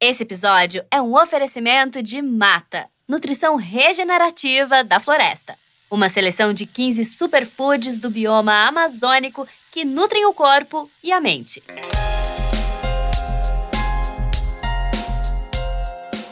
Esse episódio é um oferecimento de Mata, nutrição regenerativa da floresta. Uma seleção de 15 superfoods do bioma amazônico que nutrem o corpo e a mente.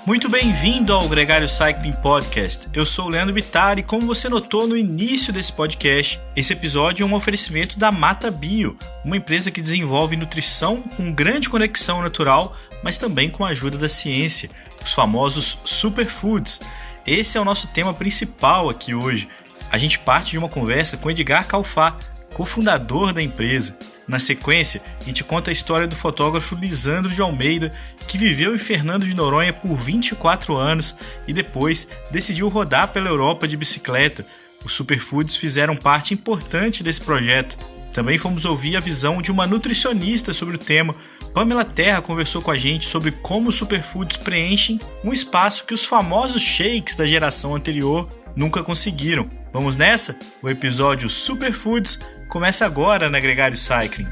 Muito bem-vindo ao Gregário Cycling Podcast. Eu sou o Leandro Bittar e, como você notou no início desse podcast, esse episódio é um oferecimento da Mata Bio, uma empresa que desenvolve nutrição com grande conexão natural, mas também com a ajuda da ciência, os famosos superfoods. Esse é o nosso tema principal aqui hoje. A gente parte de uma conversa com Edgar Calfá, cofundador da empresa. Na sequência, a gente conta a história do fotógrafo Lisandro de Almeida, que viveu em Fernando de Noronha por 24 anos e depois decidiu rodar pela Europa de bicicleta. Os superfoods fizeram parte importante desse projeto. Também fomos ouvir a visão de uma nutricionista sobre o tema. Pamela Terra conversou com a gente sobre como os superfoods preenchem um espaço que os famosos shakes da geração anterior nunca conseguiram. Vamos nessa? O episódio Superfoods começa agora na Gregário Cycling.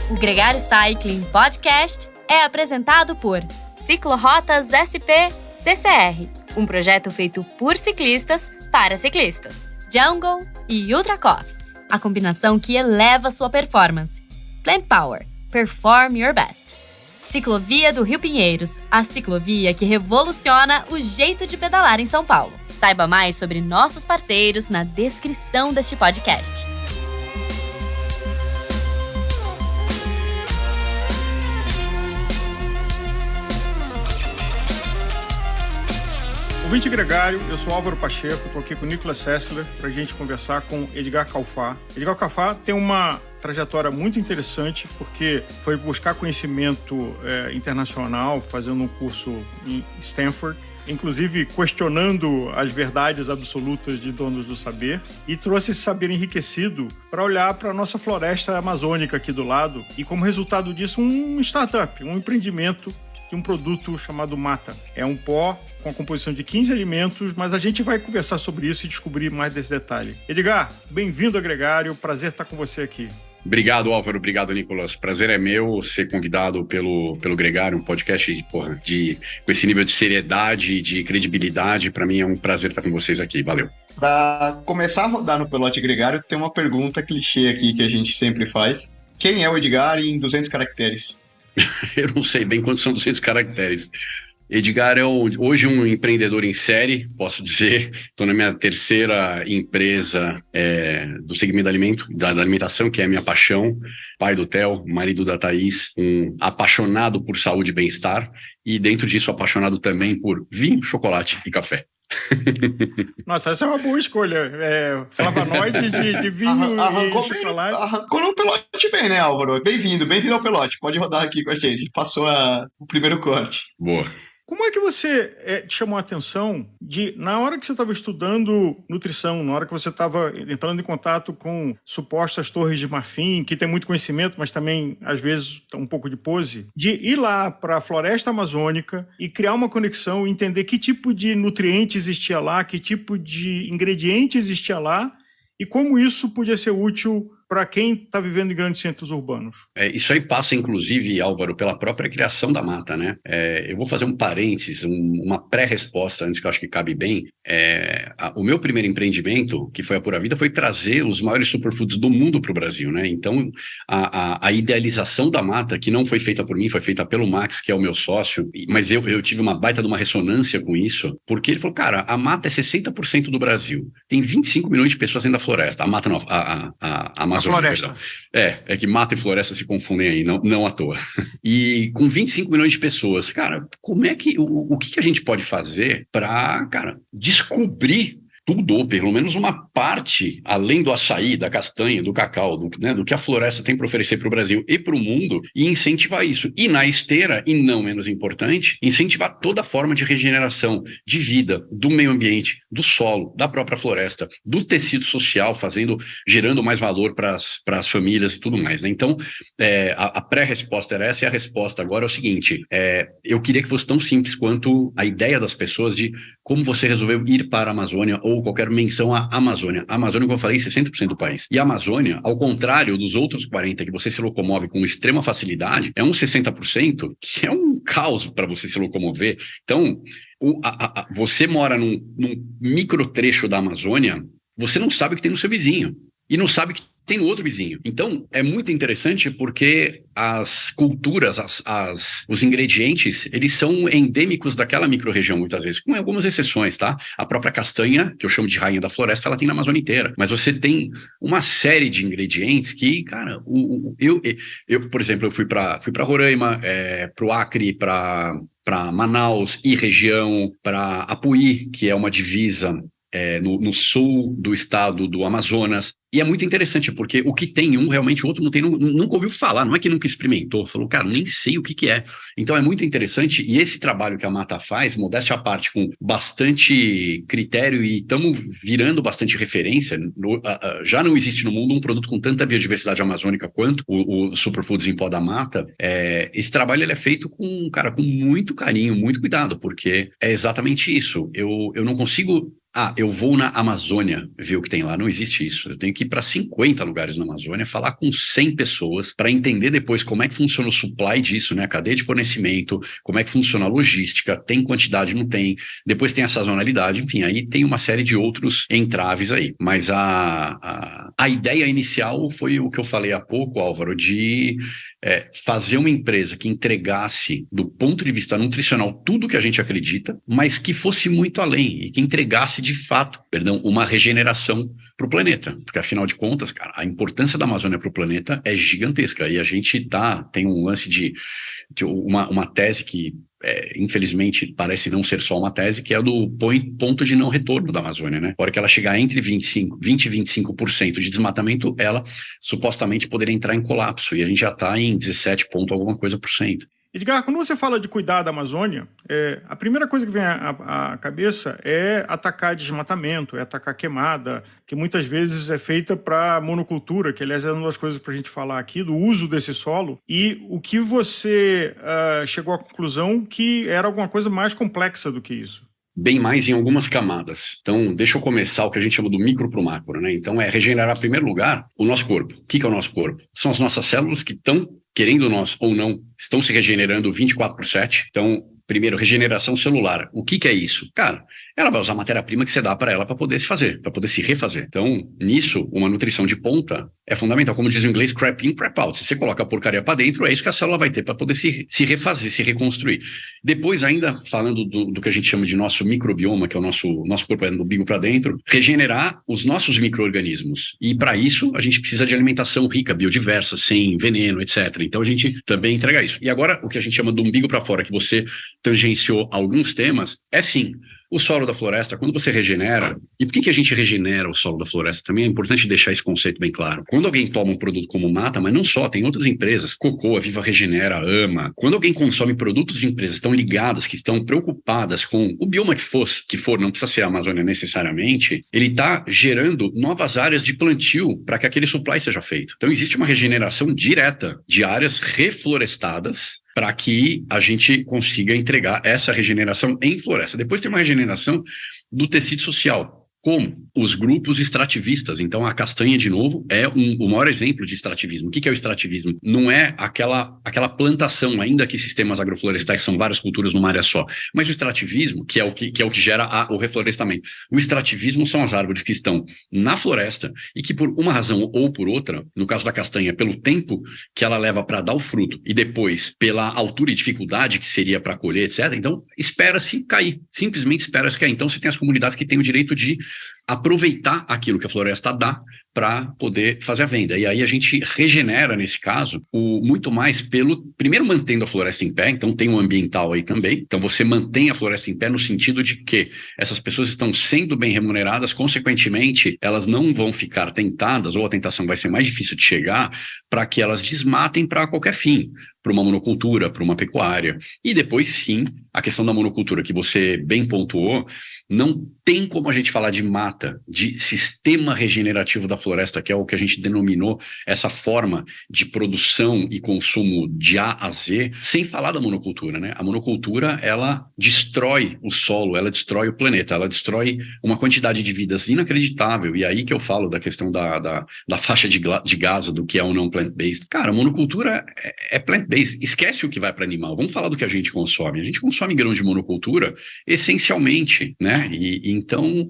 O Gregário Cycling Podcast é apresentado por Ciclorotas SP CCR, um projeto feito por ciclistas para ciclistas. Jungle e Ultra Coffee, a combinação que eleva sua performance. Plant Power, perform your best. Ciclovia do Rio Pinheiros, a ciclovia que revoluciona o jeito de pedalar em São Paulo. Saiba mais sobre nossos parceiros na descrição deste podcast. Ouvinte Gregário, eu sou Álvaro Pacheco, estou aqui com o Nicolas Sessler para a gente conversar com Edgar Calfá. Edgar Calfá tem uma trajetória muito interessante porque foi buscar conhecimento internacional, fazendo um curso em Stanford, inclusive questionando as verdades absolutas de donos do saber, e trouxe esse saber enriquecido para olhar para a nossa floresta amazônica aqui do lado e, como resultado disso, um startup, um empreendimento de um produto chamado Mata. É um pó com a composição de 15 alimentos, mas a gente vai conversar sobre isso e descobrir mais desse detalhe. Edgar, bem-vindo ao Gregário, prazer estar com você aqui. Obrigado, Álvaro. Obrigado, Nicolas. Prazer é meu ser convidado pelo Gregário, um podcast com esse nível de seriedade e de credibilidade. Para mim é um prazer estar com vocês aqui. Valeu. Para começar a rodar no Pelote Gregário, tem uma pergunta clichê aqui que a gente sempre faz. Quem é o Edgar em 200 caracteres? Eu não sei bem quantos são 200 caracteres. Edgar é hoje um empreendedor em série, posso dizer. Estou na minha terceira empresa do segmento da alimentação, que é a minha paixão. Pai do Theo, marido da Thaís, um apaixonado por saúde e bem-estar. E dentro disso, apaixonado também por vinho, chocolate e café. Nossa, essa é uma boa escolha. Flavonoides de vinho e chocolate. Arrancou no Pelote bem, né, Álvaro? Bem-vindo ao Pelote. Pode rodar aqui com a gente. Passou o primeiro corte. Boa. Como é que você te chamou a atenção na hora que você estava estudando nutrição, na hora que você estava entrando em contato com supostas torres de marfim, que tem muito conhecimento, mas também, às vezes, um pouco de pose, de ir lá para a floresta amazônica e criar uma conexão, entender que tipo de nutriente existia lá, que tipo de ingrediente existia lá e como isso podia ser útil para quem está vivendo em grandes centros urbanos. Isso aí passa, inclusive, Álvaro, pela própria criação da Mata, né? Eu vou fazer um parênteses, uma pré-resposta, antes que eu acho que cabe bem. O meu primeiro empreendimento, que foi a Pura Vida, foi trazer os maiores superfoods do mundo para o Brasil, né? Então, a idealização da Mata, que não foi feita por mim, foi feita pelo Max, que é o meu sócio, mas eu tive uma baita de uma ressonância com isso, porque ele falou, cara, a Mata é 60% do Brasil, tem 25 milhões de pessoas dentro da floresta. A Mata não, a Amazônia. Floresta. É que mata e floresta se confundem aí, não à toa. E com 25 milhões de pessoas, cara, como é que o que a gente pode fazer para, cara, descobrir tudo, ou pelo menos uma parte, além do açaí, da castanha, do cacau, do que a floresta tem para oferecer para o Brasil e para o mundo, e incentivar isso. E na esteira, e não menos importante, incentivar toda forma de regeneração, de vida, do meio ambiente, do solo, da própria floresta, do tecido social, gerando mais valor para as famílias e tudo mais, né? Então, a pré-resposta era essa, e a resposta agora é o seguinte, eu queria que fosse tão simples quanto a ideia das pessoas de como você resolveu ir para a Amazônia ou ou qualquer menção à Amazônia. A Amazônia, como eu falei, é 60% do país. E a Amazônia, ao contrário dos outros 40% que você se locomove com extrema facilidade, é um 60% que é um caos para você se locomover. Então, você mora num micro trecho da Amazônia, você não sabe o que tem no seu vizinho. E não sabe que tem no outro vizinho. Então, é muito interessante porque as culturas, os ingredientes, eles são endêmicos daquela micro-região, muitas vezes, com algumas exceções, tá? A própria castanha, que eu chamo de rainha da floresta, ela tem na Amazônia inteira. Mas você tem uma série de ingredientes que, cara, eu por exemplo, eu fui para Roraima, para o Acre, para Manaus e região, para Apuí, que é uma divisa no sul do estado do Amazonas. E é muito interessante, porque o que tem um, realmente o outro não tem, nunca ouviu falar, não é que nunca experimentou, falou, cara, nem sei o que é. Então é muito interessante, e esse trabalho que a Mata faz, modéstia à parte, com bastante critério, e estamos virando bastante referência, já não existe no mundo um produto com tanta biodiversidade amazônica quanto o Superfoods em Pó da Mata. Esse trabalho ele é feito com muito carinho, muito cuidado, porque é exatamente isso. Eu não consigo... eu vou na Amazônia ver o que tem lá. Não existe isso. Eu tenho que ir para 50 lugares na Amazônia, falar com 100 pessoas para entender depois como é que funciona o supply disso, né? A cadeia de fornecimento, como é que funciona a logística, tem quantidade, não tem. Depois tem a sazonalidade, enfim, aí tem uma série de outros entraves aí. Mas a ideia inicial foi o que eu falei há pouco, Álvaro, de fazer uma empresa que entregasse, do ponto de vista nutricional, tudo que a gente acredita, mas que fosse muito além e que entregasse de fato, uma regeneração para o planeta, porque afinal de contas, cara, a importância da Amazônia para o planeta é gigantesca e a gente tem um lance de uma tese que infelizmente parece não ser só uma tese, que é do ponto de não retorno da Amazônia, né? A hora que ela chegar entre 20 e 25% de desmatamento, ela supostamente poderia entrar em colapso, e a gente já está em 17 ponto alguma coisa por cento. Edgar, quando você fala de cuidar da Amazônia, a primeira coisa que vem à cabeça é atacar desmatamento, é atacar queimada, que muitas vezes é feita para monocultura, que aliás é uma das coisas para a gente falar aqui, do uso desse solo, e o que você chegou à conclusão que era alguma coisa mais complexa do que isso. Bem mais em algumas camadas. Então, deixa eu começar o que a gente chama do micro para o macro, né? Então, regenerar, em primeiro lugar, o nosso corpo. O que é o nosso corpo? São as nossas células que estão, querendo nós ou não, estão se regenerando 24/7. Então, primeiro, regeneração celular. O que é isso? Cara, ela vai usar a matéria-prima que você dá para ela para poder se fazer, para poder se refazer. Então, nisso, uma nutrição de ponta é fundamental. Como diz em inglês, crap in, crap out. Se você coloca a porcaria para dentro, é isso que a célula vai ter para poder se refazer, se reconstruir. Depois, ainda falando do que a gente chama de nosso microbioma, que é o nosso corpo do umbigo para dentro, regenerar os nossos micro-organismos. E para isso, a gente precisa de alimentação rica, biodiversa, sem veneno, etc. Então, a gente também entrega isso. E agora, o que a gente chama do umbigo para fora, que você tangenciou alguns temas, é sim o solo da floresta. Quando você regenera, e por que a gente regenera o solo da floresta? Também é importante deixar esse conceito bem claro. Quando alguém toma um produto como Mata, mas não só, tem outras empresas, Cocoa, Viva Regenera, Ama. Quando alguém consome produtos de empresas que estão ligadas, que estão preocupadas com o bioma que for, não precisa ser a Amazônia necessariamente, ele está gerando novas áreas de plantio para que aquele supply seja feito. Então existe uma regeneração direta de áreas reflorestadas para que a gente consiga entregar essa regeneração em floresta. Depois tem uma regeneração do tecido social, como os grupos extrativistas. Então, a castanha, de novo, é o maior exemplo de extrativismo. O que é o extrativismo? Não é aquela plantação, ainda que sistemas agroflorestais são várias culturas numa área só, mas o extrativismo, que é o que gera o reflorestamento. O extrativismo são as árvores que estão na floresta e que, por uma razão ou por outra, no caso da castanha, pelo tempo que ela leva para dar o fruto e depois pela altura e dificuldade que seria para colher, etc., então espera-se cair. Simplesmente espera-se cair. Então, você tem as comunidades que têm o direito de aproveitar aquilo que a floresta dá para poder fazer a venda. E aí a gente regenera, nesse caso, muito mais primeiro mantendo a floresta em pé, então tem um ambiental aí também. Então você mantém a floresta em pé no sentido de que essas pessoas estão sendo bem remuneradas, consequentemente, elas não vão ficar tentadas, ou a tentação vai ser mais difícil de chegar, para que elas desmatem para qualquer fim, para uma monocultura, para uma pecuária. E depois, sim, a questão da monocultura, que você bem pontuou, não tem como a gente falar de mata, de sistema regenerativo da floresta, que é o que a gente denominou essa forma de produção e consumo de A a Z, sem falar da monocultura, né? A monocultura, ela destrói o solo, ela destrói o planeta, ela destrói uma quantidade de vidas inacreditável. E aí que eu falo da questão da faixa de Gaza, do que é ou não plant-based. Cara, a monocultura é plant-based. Esquece o que vai para animal. Vamos falar do que a gente consome. A gente consome grãos de monocultura essencialmente, né? E então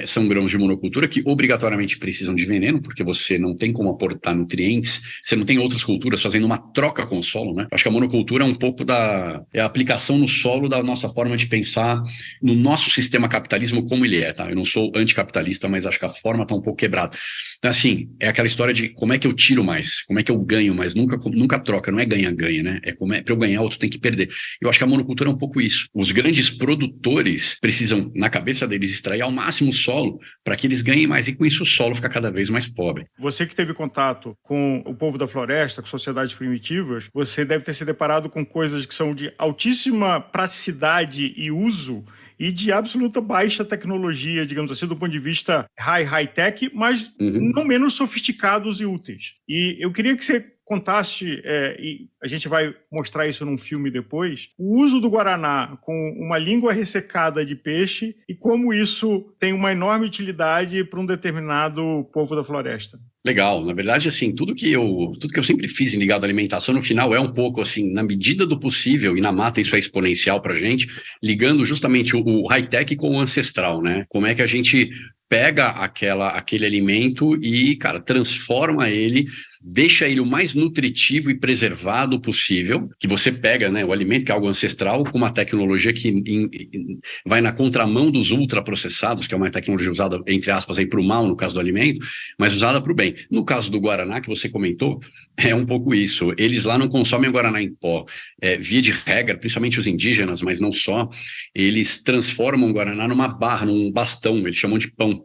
são grãos de monocultura que obrigatoriamente precisam de veneno, porque você não tem como aportar nutrientes, você não tem outras culturas fazendo uma troca com o solo, né? Acho que a monocultura é um pouco a aplicação no solo da nossa forma de pensar no nosso sistema capitalismo como ele é, tá? Eu não sou anticapitalista, mas acho que a forma está um pouco quebrada. Então, assim, é aquela história de como é que eu tiro mais, como é que eu ganho mais, nunca troca, não é ganha-ganha, né? Para eu ganhar, outro tem que perder. Eu acho que a monocultura é um pouco isso. Os grandes produtores precisam, na cabeça deles, extrair ao máximo o solo para que eles ganhem mais, e com isso o solo fica cada vez mais pobre. Você que teve contato com o povo da floresta, com sociedades primitivas, você deve ter se deparado com coisas que são de altíssima praticidade e uso e de absoluta baixa tecnologia, digamos assim, do ponto de vista high-tech, mas não menos sofisticados e úteis. E eu queria que você contasse, e a gente vai mostrar isso num filme depois, o uso do guaraná com uma língua ressecada de peixe e como isso tem uma enorme utilidade para um determinado povo da floresta. Legal, na verdade, assim, tudo que eu sempre fiz ligado à alimentação, no final é um pouco assim, na medida do possível, e na mata isso é exponencial pra gente, ligando justamente o high-tech com o ancestral, né? Como é que a gente pega aquele alimento e, cara, transforma ele, deixa ele o mais nutritivo e preservado possível, que você pega, né, o alimento, que é algo ancestral, com uma tecnologia que vai na contramão dos ultraprocessados, que é uma tecnologia usada, entre aspas, para o mal, no caso do alimento, mas usada para o bem. No caso do guaraná, que você comentou, é um pouco isso. Eles lá não consomem guaraná em pó. Via de regra, principalmente os indígenas, mas não só, eles transformam o guaraná numa barra, num bastão, eles chamam de pão.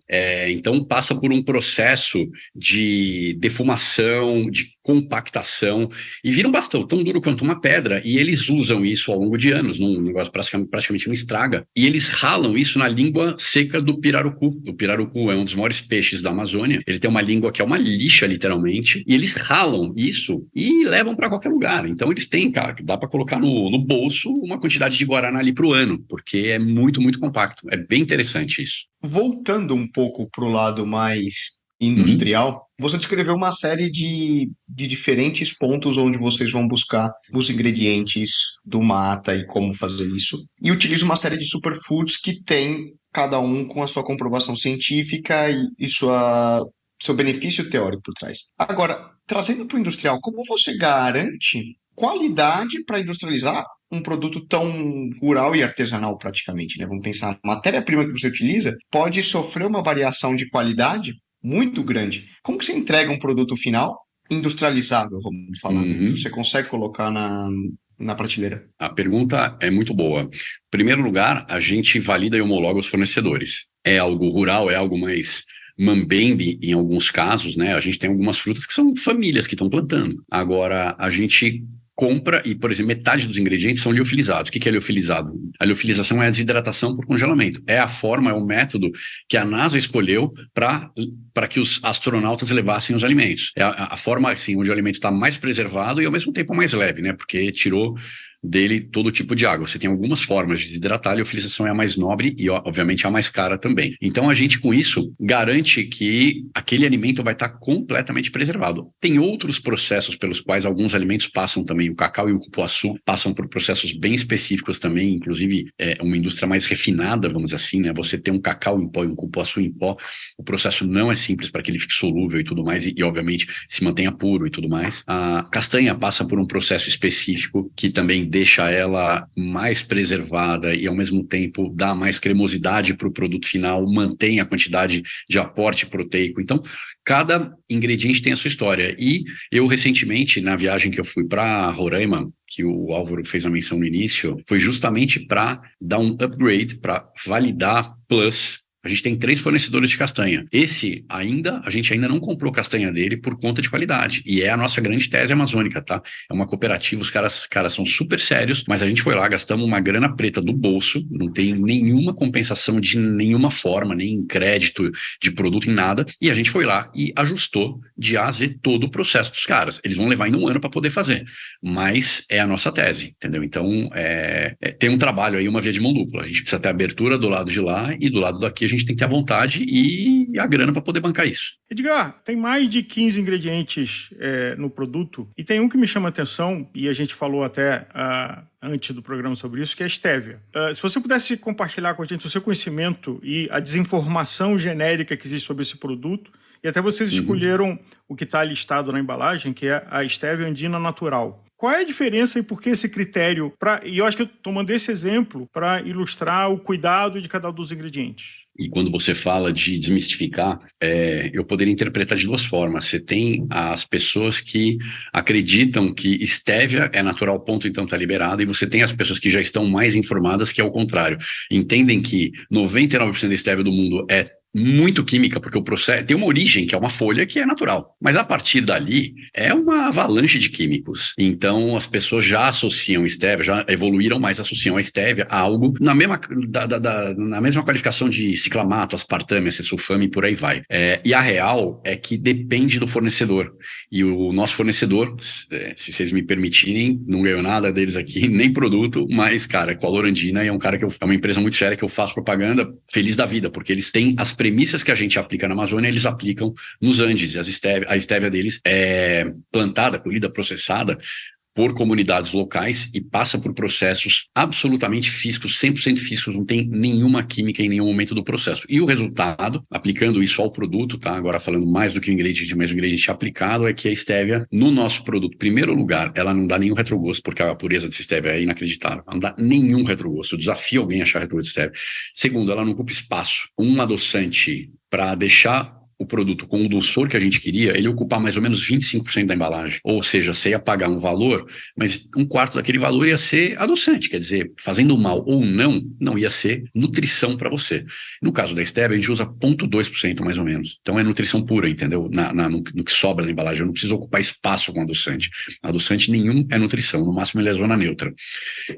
Então passa por um processo de defumação, de compactação, e vira um bastão tão duro quanto uma pedra, e eles usam isso ao longo de anos, num negócio praticamente não estraga, e eles ralam isso na língua seca do pirarucu. O pirarucu é um dos maiores peixes da Amazônia, ele tem uma língua que é uma lixa, literalmente, e eles ralam isso e levam para qualquer lugar. Então eles têm, cara, dá para colocar no bolso uma quantidade de guaraná ali pro ano, porque é muito, muito compacto. É bem interessante isso. Voltando um pouco pro lado mais industrial, você descreveu uma série de diferentes pontos onde vocês vão buscar os ingredientes do mata e como fazer isso. E utiliza uma série de superfoods que tem cada um com a sua comprovação científica e seu benefício teórico por trás. Agora, trazendo para o industrial, como você garante qualidade para industrializar um produto tão rural e artesanal praticamente, né? Vamos pensar, a matéria-prima que você utiliza pode sofrer uma variação de qualidade muito grande. Como que você entrega um produto final industrializável, vamos falar? Você consegue colocar na prateleira? A pergunta é muito boa. Em primeiro lugar, a gente valida e homologa os fornecedores. É algo rural, é algo mais mambembe em alguns casos, né? A gente tem algumas frutas que são famílias que estão plantando. Agora, a gente compra e, por exemplo, metade dos ingredientes são liofilizados. O que é liofilizado? A liofilização é a desidratação por congelamento. É a forma, é o método que a NASA escolheu para que os astronautas levassem os alimentos. É a forma, assim, onde o alimento está mais preservado e, ao mesmo tempo, mais leve, né? Porque tirou dele todo tipo de água. Você tem algumas formas de desidratar, a liofilização é a mais nobre e, obviamente, a mais cara também. Então, a gente, com isso, garante que aquele alimento vai estar completamente preservado. Tem outros processos pelos quais alguns alimentos passam também. O cacau e o cupuaçu passam por processos bem específicos também, inclusive uma indústria mais refinada, vamos dizer assim, né? Você tem um cacau em pó e um cupuaçu em pó, o processo não é simples para que ele fique solúvel e tudo mais, e obviamente, se mantenha puro e tudo mais. A castanha passa por um processo específico que também deixa ela mais preservada e, ao mesmo tempo, dá mais cremosidade para o produto final, mantém a quantidade de aporte proteico. Então, cada ingrediente tem a sua história. E eu, recentemente, na viagem que eu fui para Roraima, que o Álvaro fez a menção no início, foi justamente para dar um upgrade, para validar Plus, A gente tem 3 fornecedores de castanha. A gente ainda não comprou castanha dele por conta de qualidade. E é a nossa grande tese amazônica, tá? É uma cooperativa, os caras são super sérios, mas a gente foi lá, gastamos uma grana preta do bolso, não tem nenhuma compensação de nenhuma forma, nem crédito de produto, em nada, e a gente foi lá e ajustou de A a Z todo o processo dos caras. Eles vão levar ainda um ano para poder fazer, mas é a nossa tese, entendeu? Então, tem um trabalho aí, uma via de mão dupla. A gente precisa ter abertura do lado de lá e do lado daqui a gente tem que ter a vontade e a grana para poder bancar isso. Edgar, tem mais de 15 ingredientes no produto e tem um que me chama a atenção, e a gente falou até antes do programa sobre isso, que é a estévia. Se você pudesse compartilhar com a gente o seu conhecimento e a desinformação genérica que existe sobre esse produto, e até vocês escolheram o que está listado na embalagem, que é a estévia andina natural. Qual é a diferença e por que esse critério? E eu acho que eu estou tomando esse exemplo para ilustrar o cuidado de cada um dos ingredientes. E quando você fala de desmistificar, eu poderia interpretar de 2 formas. Você tem as pessoas que acreditam que estévia é natural, ponto, então está liberada, e você tem as pessoas que já estão mais informadas, que é o contrário. Entendem que 99% da estévia do mundo é muito química, porque o processo tem uma origem, que é uma folha que é natural. Mas a partir dali, é uma avalanche de químicos. Então, as pessoas já associam estévia, já evoluíram, mas associam a estévia a algo na mesma qualificação de ciclamato, aspartame, acesulfame e por aí vai. E a real é que depende do fornecedor. E o nosso fornecedor, se vocês me permitirem, não ganho nada deles aqui, nem produto, mas, cara, com a Lorandina, é uma empresa muito séria que eu faço propaganda feliz da vida, porque eles têm as premissas que a gente aplica na Amazônia, eles aplicam nos Andes. A estévia deles é plantada, colhida, processada por comunidades locais e passa por processos absolutamente físicos, 100% físicos, não tem nenhuma química em nenhum momento do processo. E o resultado, aplicando isso ao produto, tá? Agora falando mais do que o ingrediente, mas o ingrediente aplicado, é que a estévia, no nosso produto, em primeiro lugar, ela não dá nenhum retrogosto, porque a pureza dessa estévia é inacreditável. Ela não dá nenhum retrogosto. Eu desafio alguém a achar retrogosto de estévia. Segundo, ela não ocupa espaço. Um adoçante para deixar o produto com o dulçor que a gente queria, ele ocupar mais ou menos 25% da embalagem. Ou seja, você ia pagar um valor, mas 1/4 daquele valor ia ser adoçante, quer dizer, fazendo mal ou não ia ser nutrição para você. No caso da estévia, a gente usa 0,2% mais ou menos. Então é nutrição pura, entendeu? No que sobra na embalagem. Eu não preciso ocupar espaço com adoçante. Adoçante nenhum é nutrição, no máximo ele é zona neutra.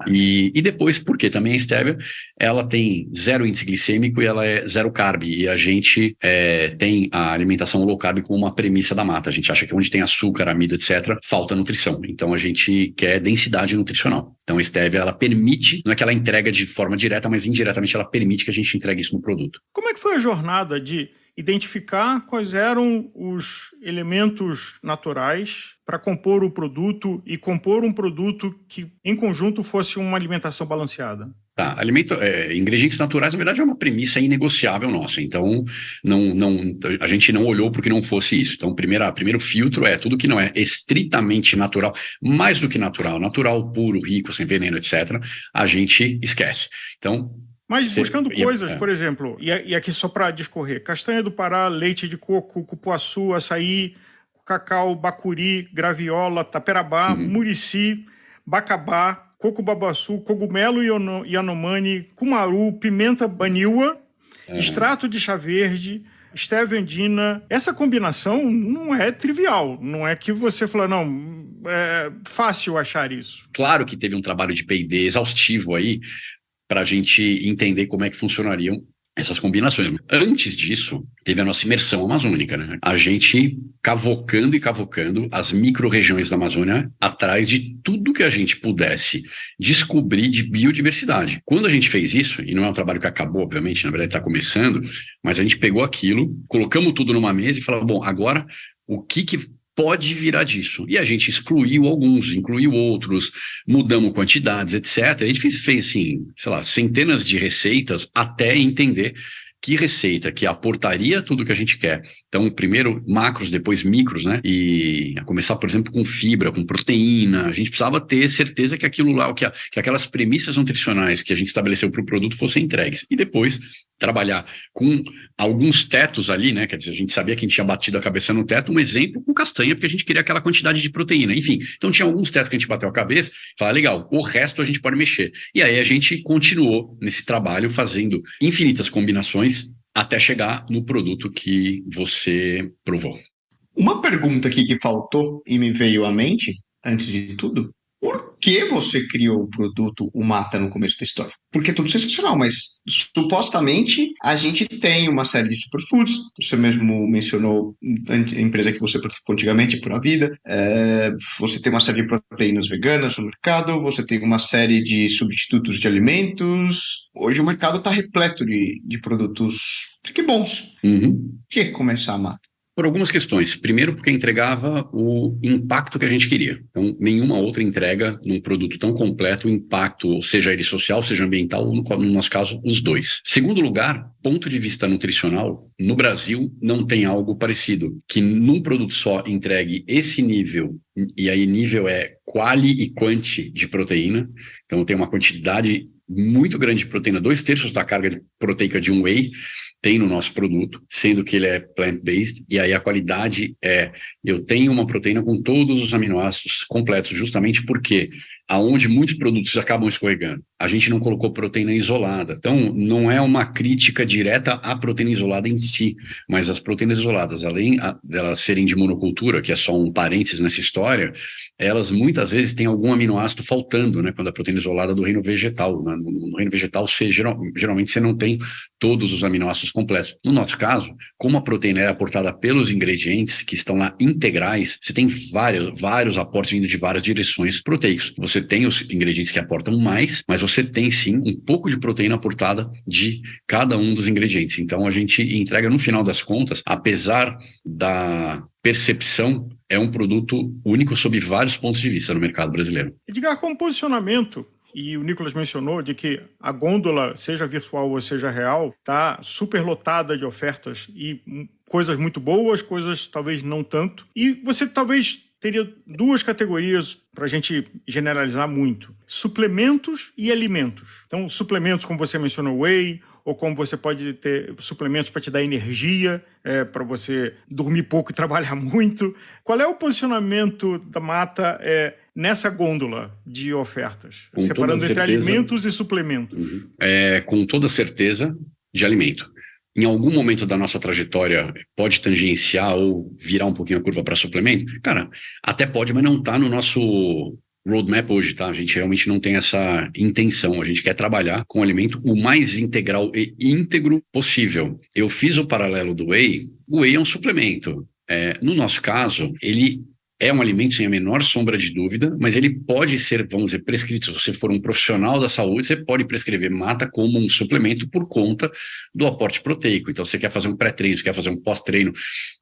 E depois, porque também a estévia, ela tem 0 índice glicêmico e ela é 0 carb, e a gente tem a alimentação low carb como uma premissa da mata. A gente acha que onde tem açúcar, amido, etc., falta nutrição. Então a gente quer densidade nutricional. Então a estévia, ela permite, não é que ela entrega de forma direta, mas indiretamente ela permite que a gente entregue isso no produto. Como é que foi a jornada de identificar quais eram os elementos naturais para compor o produto e compor um produto que, em conjunto, fosse uma alimentação balanceada? Tá, ingredientes naturais, na verdade, é uma premissa inegociável nossa. Então, a gente não olhou para que não fosse isso. Então, primeiro filtro é tudo que não é estritamente natural, mais do que natural puro, rico, sem veneno, etc., a gente esquece. Então, mas buscando coisas, por exemplo, e aqui só para discorrer, castanha do Pará, leite de coco, cupuaçu, açaí, cacau, bacuri, graviola, taperabá, murici, bacabá, coco babaçu, cogumelo yanomami, cumaru, pimenta baniwa, extrato de chá verde, estévia andina. Essa combinação não é trivial. Não é que você fala, não, é fácil achar isso. Claro que teve um trabalho de P&D exaustivo aí para a gente entender como é que funcionariam essas combinações. Antes disso, teve a nossa imersão amazônica, né? A gente cavocando as micro-regiões da Amazônia atrás de tudo que a gente pudesse descobrir de biodiversidade. Quando a gente fez isso, e não é um trabalho que acabou, obviamente, na verdade está começando, mas a gente pegou aquilo, colocamos tudo numa mesa e falou, bom, agora o que pode virar disso. E a gente excluiu alguns, incluiu outros, mudamos quantidades, etc. A gente fez assim, sei lá, centenas de receitas até entender que receita que aportaria tudo que a gente quer. Então, primeiro macros, depois micros, né? E a começar, por exemplo, com fibra, com proteína. A gente precisava ter certeza que aquilo lá, que aquelas premissas nutricionais que a gente estabeleceu para o produto fossem entregues. E depois trabalhar com alguns tetos ali, né? Quer dizer, a gente sabia que a gente tinha batido a cabeça no teto, um exemplo com castanha, porque a gente queria aquela quantidade de proteína. Enfim, então tinha alguns tetos que a gente bateu a cabeça e falava, legal, o resto a gente pode mexer. E aí a gente continuou nesse trabalho fazendo infinitas combinações até chegar no produto que você provou. Uma pergunta aqui que faltou e me veio à mente, antes de tudo, por que você criou o produto, o Mata, no começo da história? Porque é tudo sensacional, mas supostamente a gente tem uma série de superfoods, você mesmo mencionou a empresa que você participou antigamente, Pura Vida, você tem uma série de proteínas veganas no mercado, você tem uma série de substitutos de alimentos, hoje o mercado está repleto de produtos que bons. Uhum. Por que começar a Mata? Por algumas questões. Primeiro, porque entregava o impacto que a gente queria. Então, nenhuma outra entrega num produto tão completo, o impacto, seja ele social, seja ambiental, ou no nosso caso, os dois. Segundo lugar, ponto de vista nutricional, no Brasil não tem algo parecido, que num produto só entregue esse nível, e aí nível é quali e quanti de proteína, então tem uma quantidade muito grande de proteína, 2/3 da carga proteica de um whey, tem no nosso produto, sendo que ele é plant-based, e aí a qualidade eu tenho uma proteína com todos os aminoácidos completos, justamente porque aonde muitos produtos acabam escorregando, a gente não colocou proteína isolada. Então, não é uma crítica direta à proteína isolada em si, mas as proteínas isoladas, além delas serem de monocultura, que é só um parênteses nessa história, elas muitas vezes têm algum aminoácido faltando, né? Quando a proteína isolada do reino vegetal. Né? No reino vegetal, geralmente você não tem todos os aminoácidos completos. No nosso caso, como a proteína é aportada pelos ingredientes que estão lá integrais, você tem vários aportes vindo de várias direções proteicos. Você tem os ingredientes que aportam mais, mas você tem sim um pouco de proteína aportada de cada um dos ingredientes. Então a gente entrega, no final das contas, apesar da percepção, é um produto único sob vários pontos de vista no mercado brasileiro. Edgar, como posicionamento, e o Nicolas mencionou de que a gôndola, seja virtual ou seja real, está super lotada de ofertas e coisas muito boas, coisas talvez não tanto. E você talvez teria duas categorias para a gente generalizar muito: suplementos e alimentos. Então, suplementos, como você mencionou, whey, ou como você pode ter suplementos para te dar energia, para você dormir pouco e trabalhar muito. Qual é o posicionamento da Mata nessa gôndola de ofertas? Com separando entre certeza, alimentos e suplementos. Com toda certeza, de alimento. Em algum momento da nossa trajetória pode tangenciar ou virar um pouquinho a curva para suplemento? Cara, até pode, mas não está no nosso roadmap hoje, tá? A gente realmente não tem essa intenção. A gente quer trabalhar com o alimento o mais integral e íntegro possível. Eu fiz o paralelo do whey. O whey é um suplemento. No nosso caso, ele é um alimento sem a menor sombra de dúvida, mas ele pode ser, vamos dizer, prescrito. Se você for um profissional da saúde, você pode prescrever Mata como um suplemento por conta do aporte proteico. Então, você quer fazer um pré-treino, você quer fazer um pós-treino.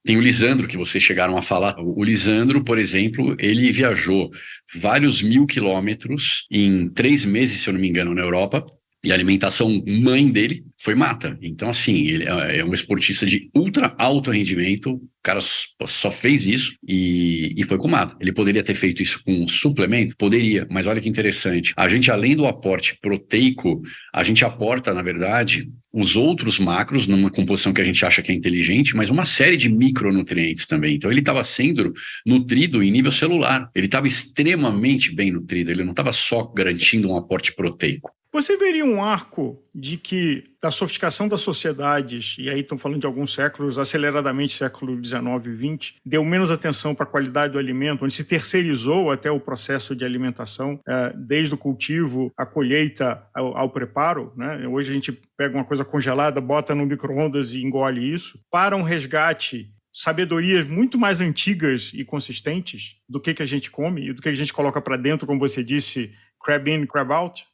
Tem o Lisandro, que vocês chegaram a falar. O Lisandro, por exemplo, ele viajou vários 1000 quilômetros em 3 meses, se eu não me engano, na Europa. E a alimentação mãe dele foi Mata. Então, assim, ele é um esportista de ultra alto rendimento. O cara só fez isso e foi com Mata. Ele poderia ter feito isso com um suplemento? Poderia, mas olha que interessante. A gente, além do aporte proteico, a gente aporta, na verdade, os outros macros numa composição que a gente acha que é inteligente, mas uma série de micronutrientes também. Então, ele estava sendo nutrido em nível celular. Ele estava extremamente bem nutrido. Ele não estava só garantindo um aporte proteico. Você veria um arco de que da sofisticação das sociedades, e aí estão falando de alguns séculos, aceleradamente século XIX e XX, deu menos atenção para a qualidade do alimento, onde se terceirizou até o processo de alimentação, desde o cultivo, a colheita, ao preparo, né? Hoje a gente pega uma coisa congelada, bota no micro-ondas e engole isso, para um resgate, sabedorias muito mais antigas e consistentes do que a gente come e do que a gente coloca para dentro, como você disse, crab in, crab out?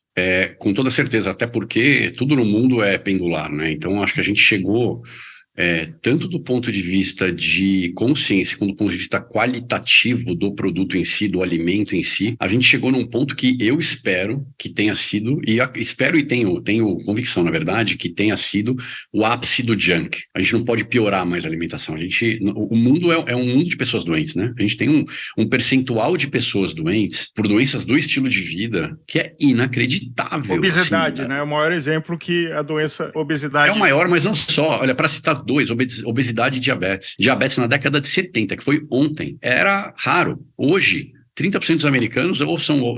Com toda certeza, até porque tudo no mundo é pendular, né? Então, acho que a gente chegou, tanto do ponto de vista de consciência, quanto do ponto de vista qualitativo do produto em si, do alimento em si, a gente chegou num ponto que eu espero que tenha sido, espero e tenho convicção, na verdade, que tenha sido o ápice do junk. A gente não pode piorar mais a alimentação. O mundo é um mundo de pessoas doentes, né? A gente tem um percentual de pessoas doentes por doenças do estilo de vida que é inacreditável. Obesidade, assim, né? É o maior exemplo que a doença obesidade... É o maior, mas não só. Olha, para citar obesidade e diabetes. Diabetes na década de 70, que foi ontem, era raro. Hoje, 30% dos americanos ou são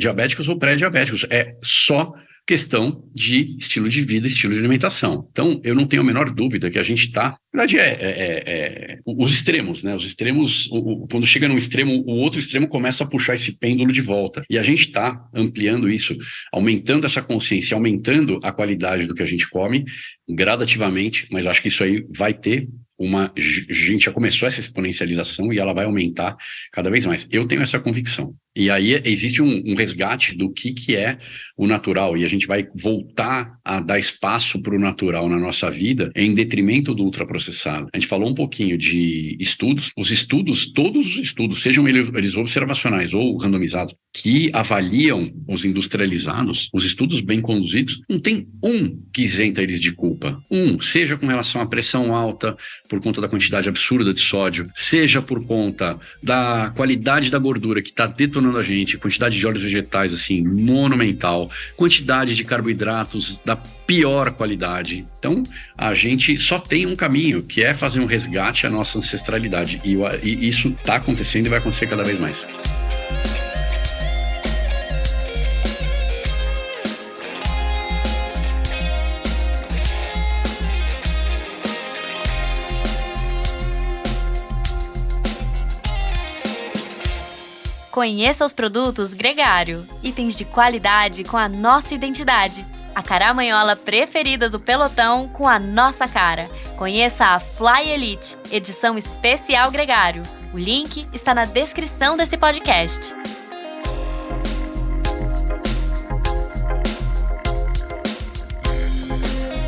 diabéticos ou pré-diabéticos. É só questão de estilo de vida, estilo de alimentação. Então, eu não tenho a menor dúvida que a gente está... Na verdade, os extremos, né? Os extremos, quando chega num extremo, o outro extremo começa a puxar esse pêndulo de volta. E a gente está ampliando isso, aumentando essa consciência, aumentando a qualidade do que a gente come, gradativamente, mas acho que isso aí vai ter a gente já começou essa exponencialização e ela vai aumentar cada vez mais. Eu tenho essa convicção. E aí existe um resgate do que é o natural, e a gente vai voltar a dar espaço para o natural na nossa vida em detrimento do ultraprocessado. A gente falou um pouquinho de estudos. Os estudos, todos os estudos, sejam eles observacionais ou randomizados, que avaliam os industrializados, os estudos bem conduzidos, não tem um que isenta eles de culpa. Seja com relação à pressão alta, por conta da quantidade absurda de sódio, seja por conta da qualidade da gordura que está detonando a gente, quantidade de óleos vegetais, assim, monumental, quantidade de carboidratos da pior qualidade. Então, a gente só tem um caminho, que é fazer um resgate à nossa ancestralidade. E isso está acontecendo e vai acontecer cada vez mais. Conheça os produtos Gregário, itens de qualidade com a nossa identidade. A caramanhola preferida do pelotão com a nossa cara. Conheça a Fly Elite, edição especial Gregário. O link está na descrição desse podcast.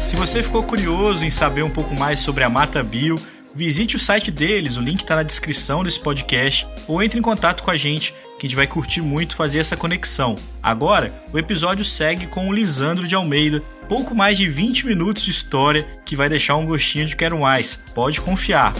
Se você ficou curioso em saber um pouco mais sobre a Mata Bio, visite o site deles, o link está na descrição desse podcast, ou entre em contato com a gente, que a gente vai curtir muito fazer essa conexão. Agora, o episódio segue com o Lisandro de Almeida, pouco mais de 20 minutos de história que vai deixar um gostinho de quero mais, pode confiar.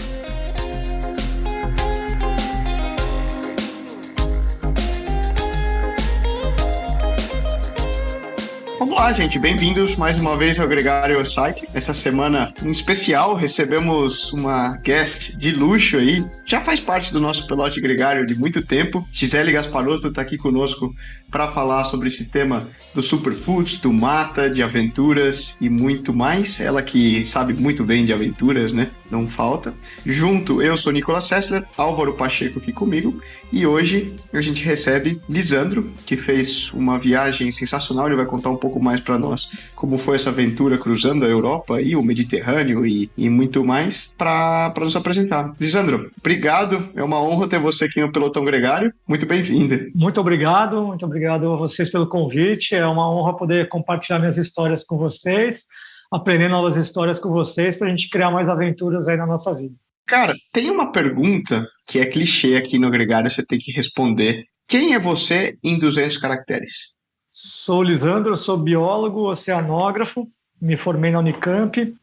Vamos lá, gente. Bem-vindos mais uma vez ao Gregário Site. Essa semana, em especial, recebemos uma guest de luxo aí. Já faz parte do nosso pelote gregário de muito tempo. Gisele Gasparotto está aqui conosco para falar sobre esse tema dos superfoods, do mata, de aventuras e muito mais. Ela que sabe muito bem de aventuras, né? Não falta. Junto, eu sou Nicolas Sessler, Álvaro Pacheco aqui comigo. E hoje a gente recebe Lisandro, que fez uma viagem sensacional. Ele vai contar um pouco mais para nós como foi essa aventura cruzando a Europa e o Mediterrâneo e muito mais para nos apresentar. Lisandro, obrigado. É uma honra ter você aqui no Pelotão Gregário. Muito bem-vinda. Muito obrigado a vocês pelo convite. É uma honra poder compartilhar minhas histórias com vocês, aprender novas histórias com vocês para a gente criar mais aventuras aí na nossa vida. Cara, tem uma pergunta que é clichê aqui no Gregário, você tem que responder. Quem é você em 200 caracteres? Sou Lisandro, sou biólogo, oceanógrafo, me formei na Unicamp.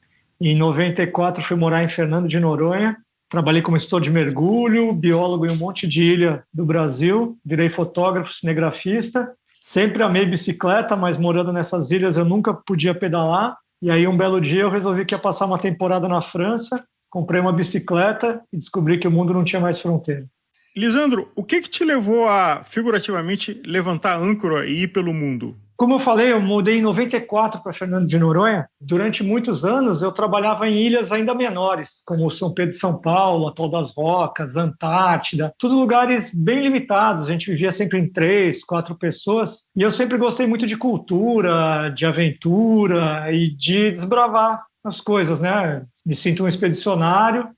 Em 94 fui morar em Fernando de Noronha. Trabalhei como instrutor de mergulho, biólogo em um monte de ilha do Brasil. Virei fotógrafo, cinegrafista. Sempre amei bicicleta, mas morando nessas ilhas eu nunca podia pedalar. E aí um belo dia eu resolvi que ia passar uma temporada na França. Comprei uma bicicleta e descobri que o mundo não tinha mais fronteira. Lisandro, o que te levou a, figurativamente, levantar âncora e ir pelo mundo? Como eu falei, eu mudei em 94 para Fernando de Noronha. Durante muitos anos eu trabalhava em ilhas ainda menores, como São Pedro e São Paulo, Atol das Rocas, Antártida, tudo lugares bem limitados. A gente vivia sempre em 3, 4 pessoas. E eu sempre gostei muito de cultura, de aventura e de desbravar as coisas, né? Me sinto um expedicionário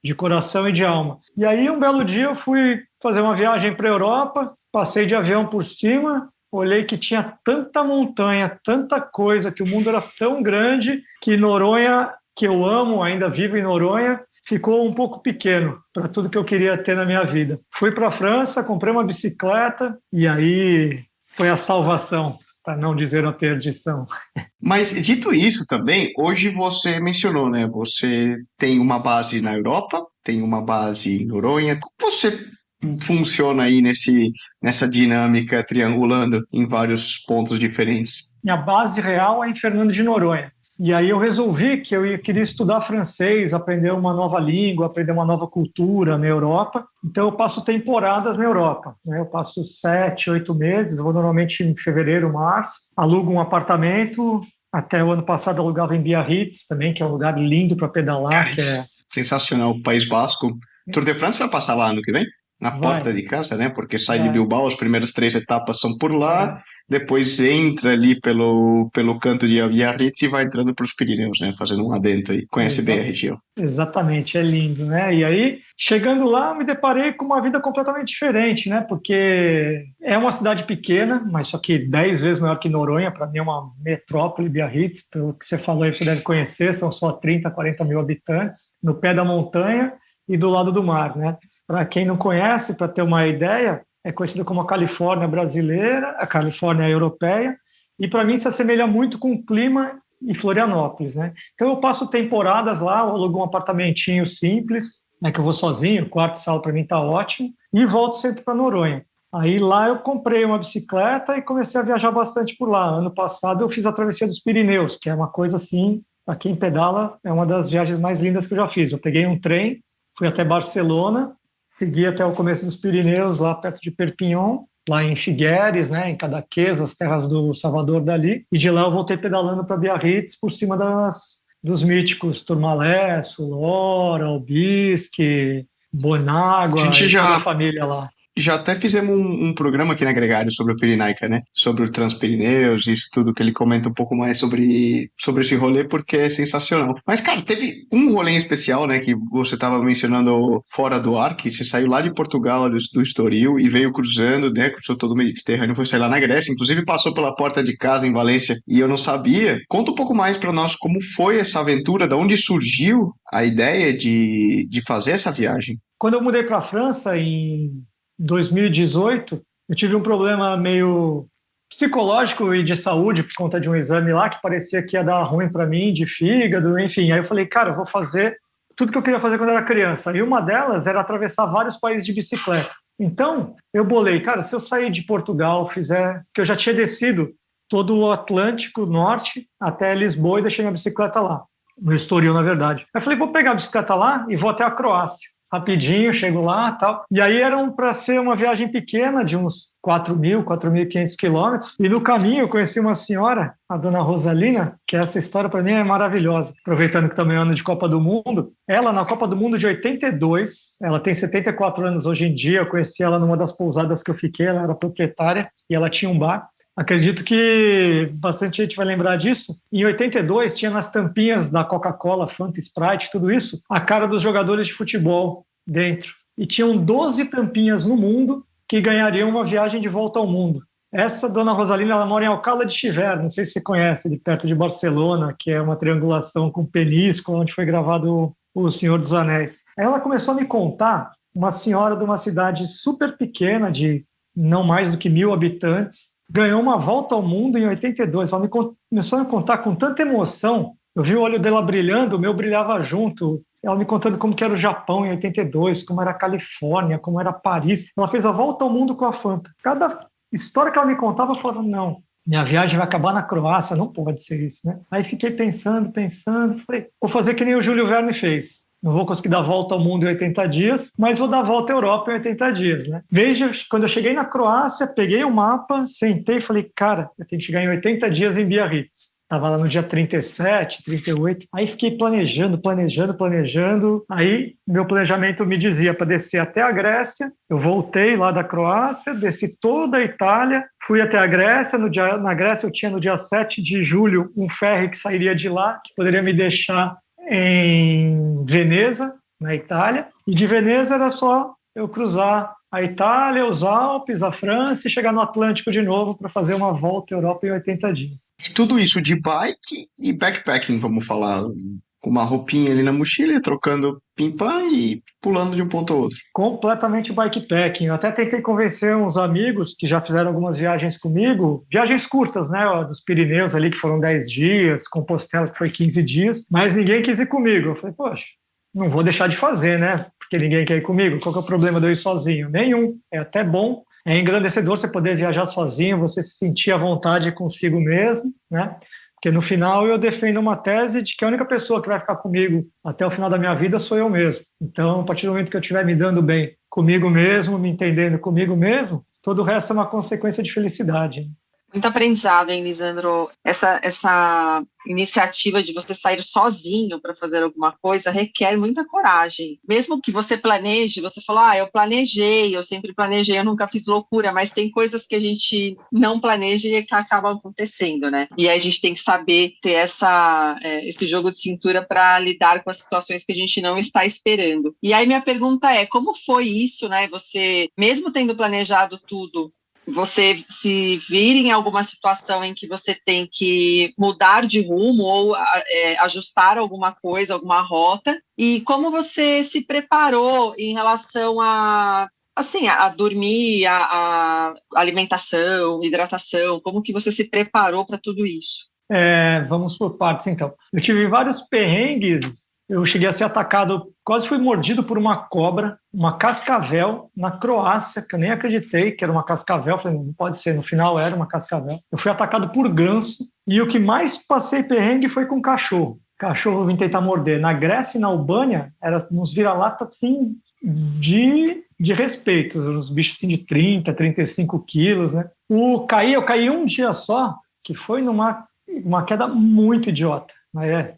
de coração e de alma. E aí, um belo dia, eu fui fazer uma viagem para a Europa, passei de avião por cima, olhei que tinha tanta montanha, tanta coisa, que o mundo era tão grande, que Noronha, que eu amo, ainda vivo em Noronha, ficou um pouco pequeno para tudo que eu queria ter na minha vida. Fui para a França, comprei uma bicicleta, e aí foi a salvação, para não dizer a perdição. Mas, dito isso também, hoje você mencionou, né? Você tem uma base na Europa, tem uma base em Noronha. Como você funciona aí nessa dinâmica, triangulando em vários pontos diferentes? Minha base real é em Fernando de Noronha. E aí eu resolvi que queria estudar francês, aprender uma nova língua, aprender uma nova cultura na Europa. Então eu passo temporadas na Europa, né? Eu passo 7, 8 meses, vou normalmente em fevereiro, março, alugo um apartamento. Até o ano passado eu alugava em Biarritz também, que é um lugar lindo para pedalar. Que é... Sensacional, País Basco. Tour de France vai passar lá ano que vem? Na porta de casa, né? Porque sai de Bilbao, as primeiras 3 etapas são por lá, depois entra ali pelo canto de Biarritz e vai entrando para os Pirineus, né? Fazendo um adentro aí. Conhece bem a região. Exatamente, é lindo, né? E aí, chegando lá, me deparei com uma vida completamente diferente, né? Porque é uma cidade pequena, mas só que 10 vezes maior que Noronha. Para mim é uma metrópole, Biarritz. Pelo que você falou aí, você deve conhecer, são só 30, 40 mil habitantes, no pé da montanha e do lado do mar, né? Para quem não conhece, para ter uma ideia, é conhecida como a Califórnia brasileira, a Califórnia europeia, e para mim se assemelha muito com o clima em Florianópolis, né? Então eu passo temporadas lá, eu alugo um apartamentinho simples, né, que eu vou sozinho, quarto e sala para mim tá ótimo, e volto sempre para Noronha. Aí lá eu comprei uma bicicleta e comecei a viajar bastante por lá. Ano passado eu fiz a travessia dos Pirineus, que é uma coisa assim, para quem pedala, é uma das viagens mais lindas que eu já fiz. Eu peguei um trem, fui até Barcelona, segui até o começo dos Pirineus, lá perto de Perpignan, lá em Figueres, né, em Cadaqués, as terras do Salvador Dalí, e de lá eu voltei pedalando para Biarritz por cima dos míticos Tourmalet, Sulor, Albisque, Bonágua, toda a família lá. Já até fizemos um programa aqui na Gregário sobre o Pirenaica, né? Sobre o Transpirineus, isso tudo que ele comenta um pouco mais sobre esse rolê, porque é sensacional. Mas, cara, teve um rolê em especial, né? Que você estava mencionando fora do ar, que você saiu lá de Portugal, do Estoril, e veio cruzando, né? Cruzou todo o Mediterrâneo, foi sair lá na Grécia, inclusive passou pela porta de casa em Valência, e eu não sabia. Conta um pouco mais para nós como foi essa aventura, de onde surgiu a ideia de fazer essa viagem. Quando eu mudei para a França, em 2018, eu tive um problema meio psicológico e de saúde por conta de um exame lá que parecia que ia dar ruim para mim, de fígado, enfim. Aí eu falei, cara, eu vou fazer tudo que eu queria fazer quando eu era criança. E uma delas era atravessar vários países de bicicleta. Então, eu bolei, cara, se eu sair de Portugal, fizer... que eu já tinha descido todo o Atlântico Norte até Lisboa e deixei minha bicicleta lá. No Estoril, na verdade. Aí eu falei, vou pegar a bicicleta lá e vou até a Croácia. Rapidinho, chego lá e tal. E aí eram para ser uma viagem pequena, de uns 4.500 quilômetros. E no caminho eu conheci uma senhora, a dona Rosalina, que essa história para mim é maravilhosa. Aproveitando que também é ano de Copa do Mundo. Ela, na Copa do Mundo de 82, ela tem 74 anos hoje em dia. Eu conheci ela numa das pousadas que eu fiquei, ela era proprietária e ela tinha um bar. Acredito que bastante gente vai lembrar disso. Em 82, tinha nas tampinhas da Coca-Cola, Fanta, Sprite, tudo isso, a cara dos jogadores de futebol dentro. E tinham 12 tampinhas no mundo que ganhariam uma viagem de volta ao mundo. Essa dona Rosalina, ela mora em Alcalá de Xivert, não sei se você conhece, de perto de Barcelona, que é uma triangulação com Peníscola, onde foi gravado O Senhor dos Anéis. Aí ela começou a me contar, uma senhora de uma cidade super pequena, de não mais do que 1.000 habitantes, ganhou uma volta ao mundo em 82. Ela começou a me contar com tanta emoção. Eu vi o olho dela brilhando, o meu brilhava junto. Ela me contando como que era o Japão em 82, como era a Califórnia, como era Paris. Ela fez a volta ao mundo com a Fanta. Cada história que ela me contava, eu falava, não, minha viagem vai acabar na Croácia, não pode ser isso, né? Aí fiquei pensando, falei, vou fazer que nem o Júlio Verne fez. Não vou conseguir dar a volta ao mundo em 80 dias, mas vou dar a volta à Europa em 80 dias, né? Veja, quando eu cheguei na Croácia, peguei o mapa, sentei e falei, cara, eu tenho que chegar em 80 dias em Biarritz. Estava lá no dia 37, 38. Aí fiquei planejando. Aí meu planejamento me dizia para descer até a Grécia. Eu voltei lá da Croácia, desci toda a Itália, fui até a Grécia. Na Grécia eu tinha no dia 7 de julho um ferry que sairia de lá, que poderia me deixar em Veneza, na Itália, e de Veneza era só eu cruzar a Itália, os Alpes, a França e chegar no Atlântico de novo para fazer uma volta à Europa em 80 dias. E tudo isso de bike e backpacking, vamos falar, com uma roupinha ali na mochila, trocando pim-pam e pulando de um ponto ao outro. Completamente bikepacking. Eu até tentei convencer uns amigos que já fizeram algumas viagens comigo, viagens curtas, né, dos Pirineus ali, que foram 10 dias, Compostela, que foi 15 dias, mas ninguém quis ir comigo. Eu falei, poxa, não vou deixar de fazer, né, porque ninguém quer ir comigo. Qual que é o problema de eu ir sozinho? Nenhum. É até bom, é engrandecedor você poder viajar sozinho, você se sentir à vontade consigo mesmo, né? Porque no final eu defendo uma tese de que a única pessoa que vai ficar comigo até o final da minha vida sou eu mesmo. Então, a partir do momento que eu estiver me dando bem comigo mesmo, me entendendo comigo mesmo, todo o resto é uma consequência de felicidade. Muito aprendizado, hein, Lisandro? Essa iniciativa de você sair sozinho para fazer alguma coisa requer muita coragem. Mesmo que você planeje, você falou, eu planejei, eu sempre planejei, eu nunca fiz loucura, mas tem coisas que a gente não planeja e que acabam acontecendo, né? E aí a gente tem que saber ter esse jogo de cintura para lidar com as situações que a gente não está esperando. E aí minha pergunta é, como foi isso, né? Você, mesmo tendo planejado tudo, você se vir em alguma situação em que você tem que mudar de rumo ou ajustar alguma coisa, alguma rota, e como você se preparou em relação a dormir, a alimentação, hidratação, como que você se preparou para tudo isso? Vamos por partes, então. Eu tive vários perrengues. Eu cheguei a ser atacado, quase fui mordido por uma cobra, uma cascavel, na Croácia, que eu nem acreditei que era uma cascavel. Falei, não pode ser, no final era uma cascavel. Eu fui atacado por ganso, e o que mais passei perrengue foi com cachorro. Cachorro eu vim tentar morder. Na Grécia e na Albânia, era uns vira-lata, assim, de respeito, uns bichos assim de 30, 35 quilos, né? Eu caí um dia só, que foi numa queda muito idiota.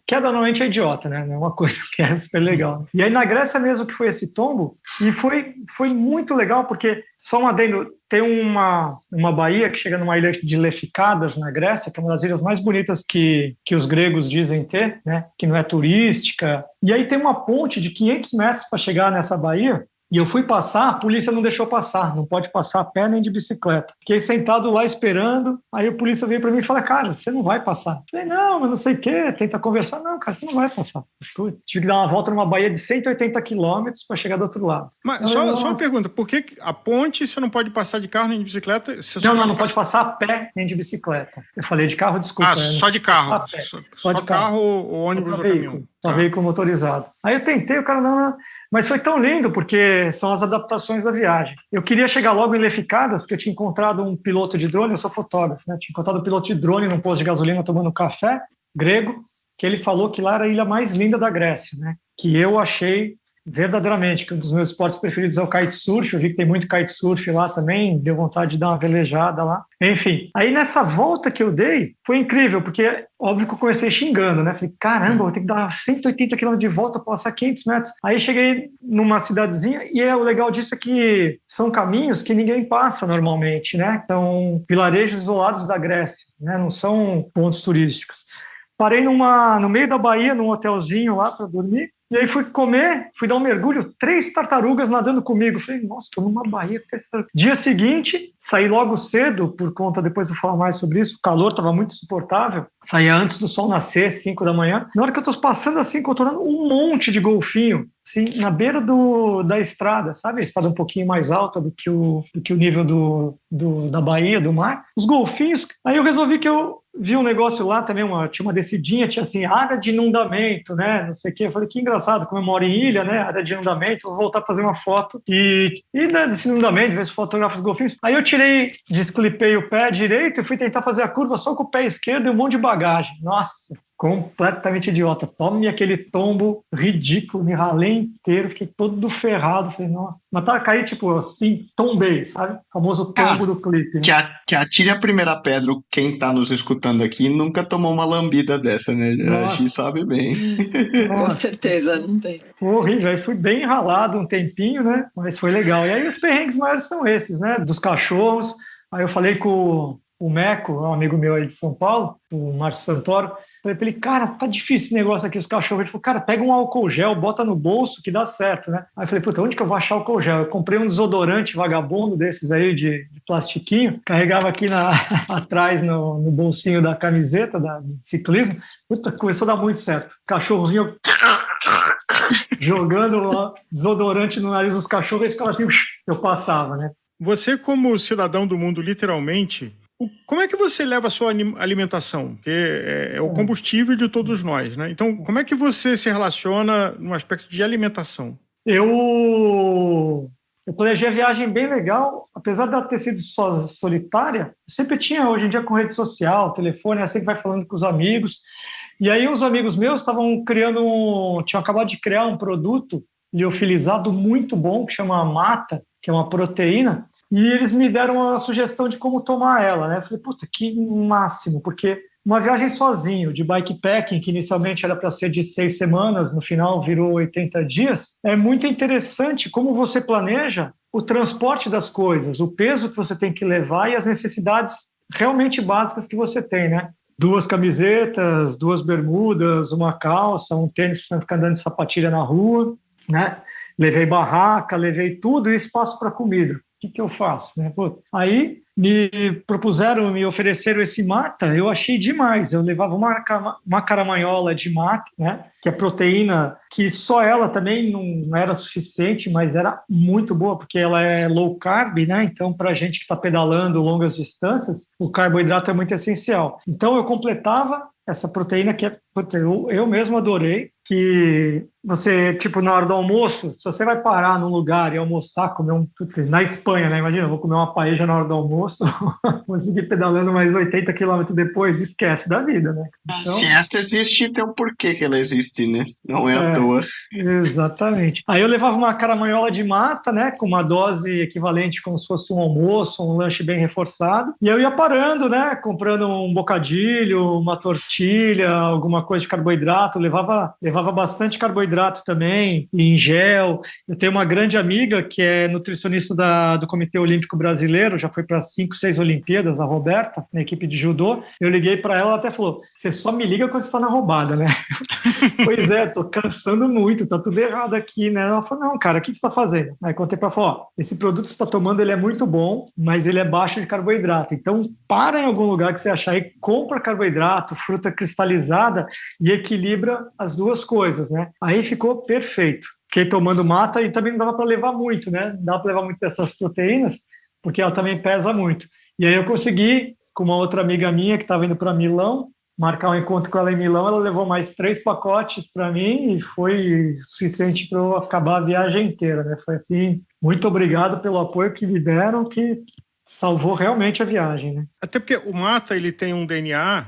Queda normalmente é idiota, né? Não é uma coisa que é super legal. E aí na Grécia mesmo que foi esse tombo, e foi muito legal, porque, só um adendo, tem uma baía que chega numa ilha de Lefikadas, na Grécia, que é uma das ilhas mais bonitas que os gregos dizem ter, né? Que não é turística. E aí tem uma ponte de 500 metros para chegar nessa baía, e eu fui passar, a polícia não deixou passar, não pode passar a pé nem de bicicleta. Fiquei sentado lá esperando, aí a polícia veio para mim e falou, cara, você não vai passar. Eu falei, não, mas não sei o quê, tenta conversar. Não, cara, você não vai passar. Tive que dar uma volta numa baía de 180 quilômetros para chegar do outro lado. Mas só uma pergunta, por que a ponte você não pode passar de carro nem de bicicleta? Não pode passar a pé nem de bicicleta. Eu falei de carro, desculpa. Só de carro. Só de carro ou ônibus ou caminhão. Só veículo motorizado. Aí eu tentei, o cara não... Mas foi tão lindo, porque são as adaptações da viagem. Eu queria chegar logo em Lefikadas, porque eu tinha encontrado um piloto de drone, eu sou fotógrafo, né? Tinha encontrado um piloto de drone num posto de gasolina tomando café grego, que ele falou que lá era a ilha mais linda da Grécia, né? Que eu achei verdadeiramente, que um dos meus esportes preferidos é o kitesurf. Eu vi que tem muito kitesurf lá também, deu vontade de dar uma velejada lá. Enfim, aí nessa volta que eu dei, foi incrível, porque óbvio que eu comecei xingando, né? Falei, caramba, vou ter que dar 180 km de volta para passar 500 metros. Aí cheguei numa cidadezinha, e o legal disso é que são caminhos que ninguém passa normalmente, né? São vilarejos isolados da Grécia, né? Não são pontos turísticos. Parei no meio da Bahia, num hotelzinho lá para dormir. E aí fui comer, fui dar um mergulho, 3 tartarugas nadando comigo. Falei, nossa, estou numa baía com 3 tartarugas. Dia seguinte, saí logo cedo, por conta, depois eu vou falar mais sobre isso, o calor estava muito insuportável. Saía antes do sol nascer, 5 da manhã. Na hora que eu estou passando assim, contornando um monte de golfinho, assim, na beira da estrada, sabe? A estrada um pouquinho mais alta do que o nível da baía, do mar. Os golfinhos, aí eu resolvi que eu vi um negócio lá também, tinha uma descidinha, tinha assim, área de inundamento, né? Não sei o quê. Eu falei, que engraçado, como eu moro em ilha, né? Área de inundamento, vou voltar a fazer uma foto né, desse inundamento, ver se fotógrafo os golfinhos. Aí eu desclipei o pé direito e fui tentar fazer a curva só com o pé esquerdo e um monte de bagagem. Nossa, completamente idiota. Tome aquele tombo ridículo, me ralei inteiro, fiquei todo ferrado. Falei, nossa. Mas caí, tipo, assim, tombei, sabe? O famoso tombo do clipe. Né? Que atire a primeira pedra, quem tá nos escutando aqui nunca tomou uma lambida dessa, né? A gente sabe bem. Com certeza, não tem. Foi horrível. Aí fui bem ralado um tempinho, né? Mas foi legal. E aí os perrengues maiores são esses, né? Dos cachorros. Aí eu falei com o Meco, um amigo meu aí de São Paulo, o Márcio Santoro. Falei pra ele, cara, tá difícil esse negócio aqui, os cachorros. Ele falou, cara, pega um álcool gel, bota no bolso que dá certo, né? Aí eu falei, puta, onde que eu vou achar álcool gel? Eu comprei um desodorante vagabundo desses aí de plastiquinho, carregava aqui atrás no bolsinho da camiseta de ciclismo. Puta, começou a dar muito certo. Cachorrozinho jogando desodorante no nariz dos cachorros, eles ficavam assim, eu passava, né? Você, como cidadão do mundo, literalmente, como é que você leva a sua alimentação? Porque é o combustível de todos nós, né? Então, como é que você se relaciona no aspecto de alimentação? Eu Eu planejei a viagem bem legal, apesar de ela ter sido solitária, sempre tinha, hoje em dia, com rede social, telefone, é assim que vai falando com os amigos. E aí os amigos meus estavam tinham acabado de criar um produto liofilizado muito bom, que chama Mata, que é uma proteína, e eles me deram a sugestão de como tomar ela, né? Eu falei, puta, que máximo, porque uma viagem sozinho, de bikepacking, que inicialmente era para ser de 6 semanas, no final virou 80 dias, é muito interessante como você planeja o transporte das coisas, o peso que você tem que levar e as necessidades realmente básicas que você tem, né? 2 camisetas, 2 bermudas, uma calça, um tênis para ficar andando de sapatilha na rua, né? Levei barraca, levei tudo e espaço para comida. O que eu faço, né? Pô, aí me ofereceram esse Mata, eu achei demais. Eu levava uma caramanhola de Mata, né? Que é proteína que só ela também não era suficiente, mas era muito boa, porque ela é low carb, né? Então, para a gente que está pedalando longas distâncias, o carboidrato é muito essencial. Então, eu completava essa proteína que eu mesmo adorei, que você, tipo, na hora do almoço, se você vai parar num lugar e almoçar, comer na Espanha, né? Imagina, eu vou comer uma paella na hora do almoço, vou seguir pedalando mais 80 quilômetros depois, esquece da vida, né? Então, a siesta existe, tem um porquê que ela existe, né? Não é à toa. Exatamente. Aí eu levava uma caramanhola de Mata, né? Com uma dose equivalente como se fosse um almoço, um lanche bem reforçado. E eu ia parando, né? Comprando um bocadilho, uma tortilha, alguma coisa de carboidrato. Levava bastante carboidrato também, em gel. Eu tenho uma grande amiga que é nutricionista do Comitê Olímpico Brasileiro, já foi para 5, 6 Olimpíadas, a Roberta, na equipe de judô. Eu liguei para ela até falou, você só me liga quando você está na roubada, né? Pois é, tô cansando muito, tá tudo errado aqui, né? Ela falou, não, cara, o que você está fazendo? Aí contei para ela, ó, esse produto que você está tomando, ele é muito bom, mas ele é baixo de carboidrato. Então, para em algum lugar que você achar e compra carboidrato, fruta cristalizada e equilibra as duas coisas, né? Aí ficou perfeito. Fiquei tomando Mata e também não dava para levar muito, né? Não dava para levar muito dessas proteínas, porque ela também pesa muito. E aí eu consegui, com uma outra amiga minha que estava indo para Milão, marcar um encontro com ela em Milão. Ela levou mais 3 pacotes para mim e foi suficiente para eu acabar a viagem inteira, né? Foi assim, muito obrigado pelo apoio que me deram, que salvou realmente a viagem, né? Até porque o Mata, ele tem um DNA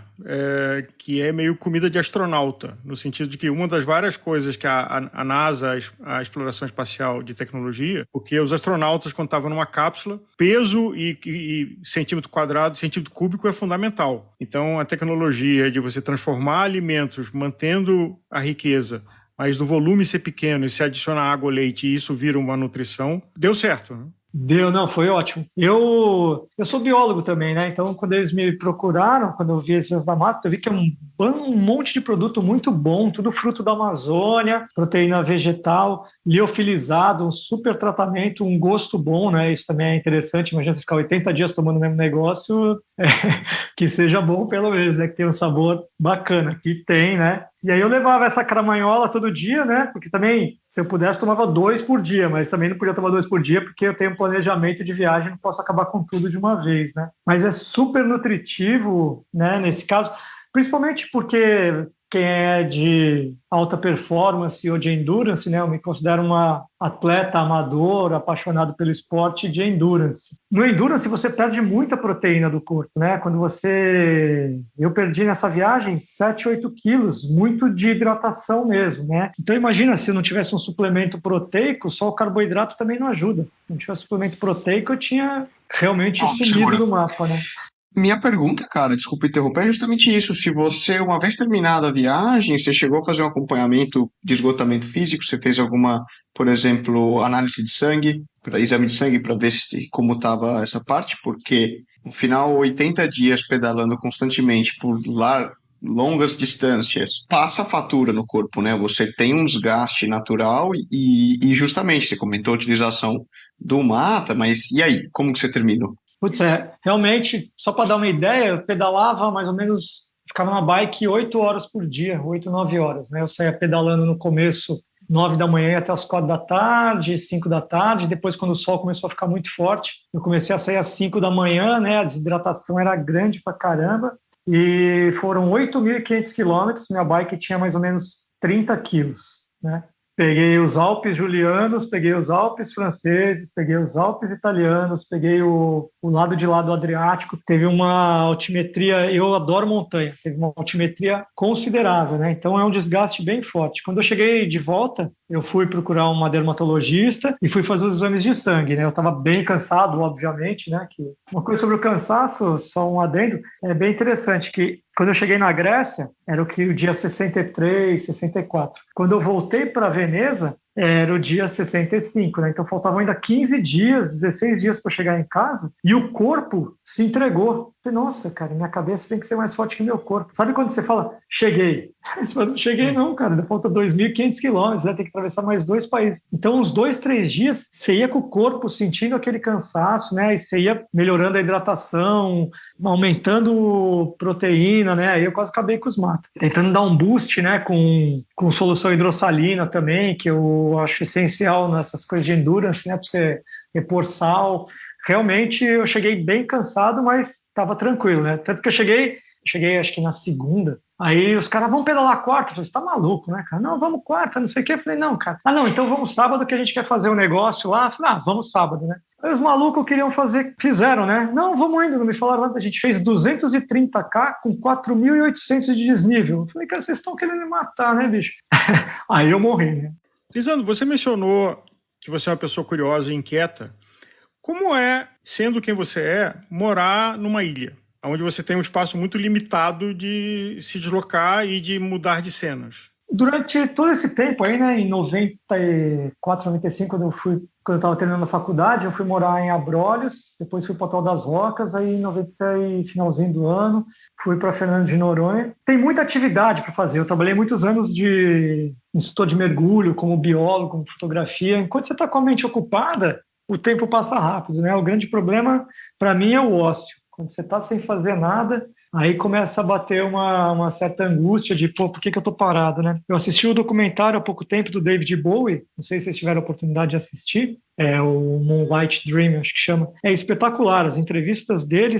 que é meio comida de astronauta, no sentido de que uma das várias coisas que a NASA, a exploração espacial de tecnologia, porque os astronautas, quando estavam numa cápsula, peso e centímetro quadrado, centímetro cúbico é fundamental. Então, a tecnologia de você transformar alimentos mantendo a riqueza, mas do volume ser pequeno e se adiciona água ou leite e isso vira uma nutrição, deu certo, né? Deu, não, foi ótimo. Eu sou biólogo também, né? Então, quando eles me procuraram, quando eu vi esses da Mata, eu vi que é um monte de produto muito bom, tudo fruto da Amazônia, proteína vegetal, liofilizado, um super tratamento, um gosto bom, né? Isso também é interessante. Imagina você ficar 80 dias tomando o mesmo negócio, que seja bom pelo menos, né? Que tenha um sabor bacana, que tem, né? E aí eu levava essa caramanhola todo dia, né? Porque também, se eu pudesse, tomava 2 por dia, mas também não podia tomar 2 por dia porque eu tenho um planejamento de viagem, não posso acabar com tudo de uma vez, né? Mas é super nutritivo, né? Nesse caso, principalmente porque quem é de alta performance ou de endurance, né? Eu me considero uma atleta amador, apaixonado pelo esporte de endurance. No endurance, você perde muita proteína do corpo, né? Eu perdi nessa viagem 7, 8 quilos, muito de hidratação mesmo, né? Então, imagina se não tivesse um suplemento proteico, só o carboidrato também não ajuda. Se não tivesse suplemento proteico, eu tinha realmente sumido do mapa, né? Minha pergunta, cara, desculpa interromper, é justamente isso. Se você, uma vez terminada a viagem, você chegou a fazer um acompanhamento de esgotamento físico, você fez alguma, por exemplo, análise de sangue, exame de sangue para ver como estava essa parte, porque no final, 80 dias pedalando constantemente por longas distâncias, passa a fatura no corpo, né? Você tem um desgaste natural e justamente, você comentou a utilização do Mata, mas e aí, como que você terminou? Putz, realmente, só para dar uma ideia, eu pedalava mais ou menos, ficava na bike 8 horas por dia, 8, 9 horas, né? Eu saía pedalando no começo 9 da manhã até as 4 da tarde, 5 da tarde, depois quando o sol começou a ficar muito forte, eu comecei a sair às 5 da manhã, né? A desidratação era grande pra caramba, e foram 8.500 quilômetros, minha bike tinha mais ou menos 30 quilos, né? Peguei os Alpes julianos, peguei os Alpes franceses, peguei os Alpes italianos, peguei o lado de lá do Adriático. Teve uma altimetria, eu adoro montanha, teve uma altimetria considerável, né? Então é um desgaste bem forte. Quando eu cheguei de volta, eu fui procurar uma dermatologista e fui fazer os exames de sangue, né? Eu estava bem cansado, obviamente, né? Que uma coisa sobre o cansaço, só um adendo, é bem interessante que quando eu cheguei na Grécia, era o dia 63, 64. Quando eu voltei para Veneza, era o dia 65, né? Então faltavam ainda 15 dias, 16 dias para chegar em casa e o corpo se entregou. Falei, nossa, cara, minha cabeça tem que ser mais forte que meu corpo. Sabe quando você fala, cheguei? Você fala, não cheguei não, cara, ainda falta 2.500 quilômetros, né? Tem que atravessar mais 2 países. Então, uns 2, 3 dias, você ia com o corpo sentindo aquele cansaço, né? E você ia melhorando a hidratação, aumentando proteína, né? Aí eu quase acabei com os matos. Tentando dar um boost, né? Com solução hidrossalina também, que eu acho essencial nessas coisas de endurance, né? Para você repor sal. Realmente, eu cheguei bem cansado, mas estava tranquilo, né? Tanto que eu cheguei acho que na segunda. Aí os caras, vão pedalar quarta. Eu falei, você tá maluco, né, cara? Não, vamos quarta, não sei o quê. Eu falei, não, cara. Ah, não, então vamos sábado que a gente quer fazer um negócio lá. Eu falei, vamos sábado, né? Aí os malucos queriam fazer, fizeram, né? Não, vamos ainda, não me falaram nada. A gente fez 230K com 4.800 de desnível. Eu falei, cara, vocês estão querendo me matar, né, bicho? Aí eu morri, né? Lisandro, você mencionou que você é uma pessoa curiosa e inquieta. Como é, sendo quem você é, morar numa ilha, onde você tem um espaço muito limitado de se deslocar e de mudar de cenas? Durante todo esse tempo aí, né, em 94, 95, quando eu estava terminando a faculdade, eu fui morar em Abrolhos, depois fui para Tal das Rocas, aí em 90 e finalzinho do ano, fui para Fernando de Noronha. Tem muita atividade para fazer. Eu trabalhei muitos anos de instrutor de mergulho, como biólogo, como fotografia. Enquanto você está com a mente ocupada, o tempo passa rápido, né? O grande problema, para mim, é o ócio. Quando você está sem fazer nada, aí começa a bater uma certa angústia de, pô, por que eu estou parado, né? Eu assisti o documentário há pouco tempo do David Bowie, não sei se vocês tiveram a oportunidade de assistir, é o Moonlight Dream, acho que chama. É espetacular, as entrevistas dele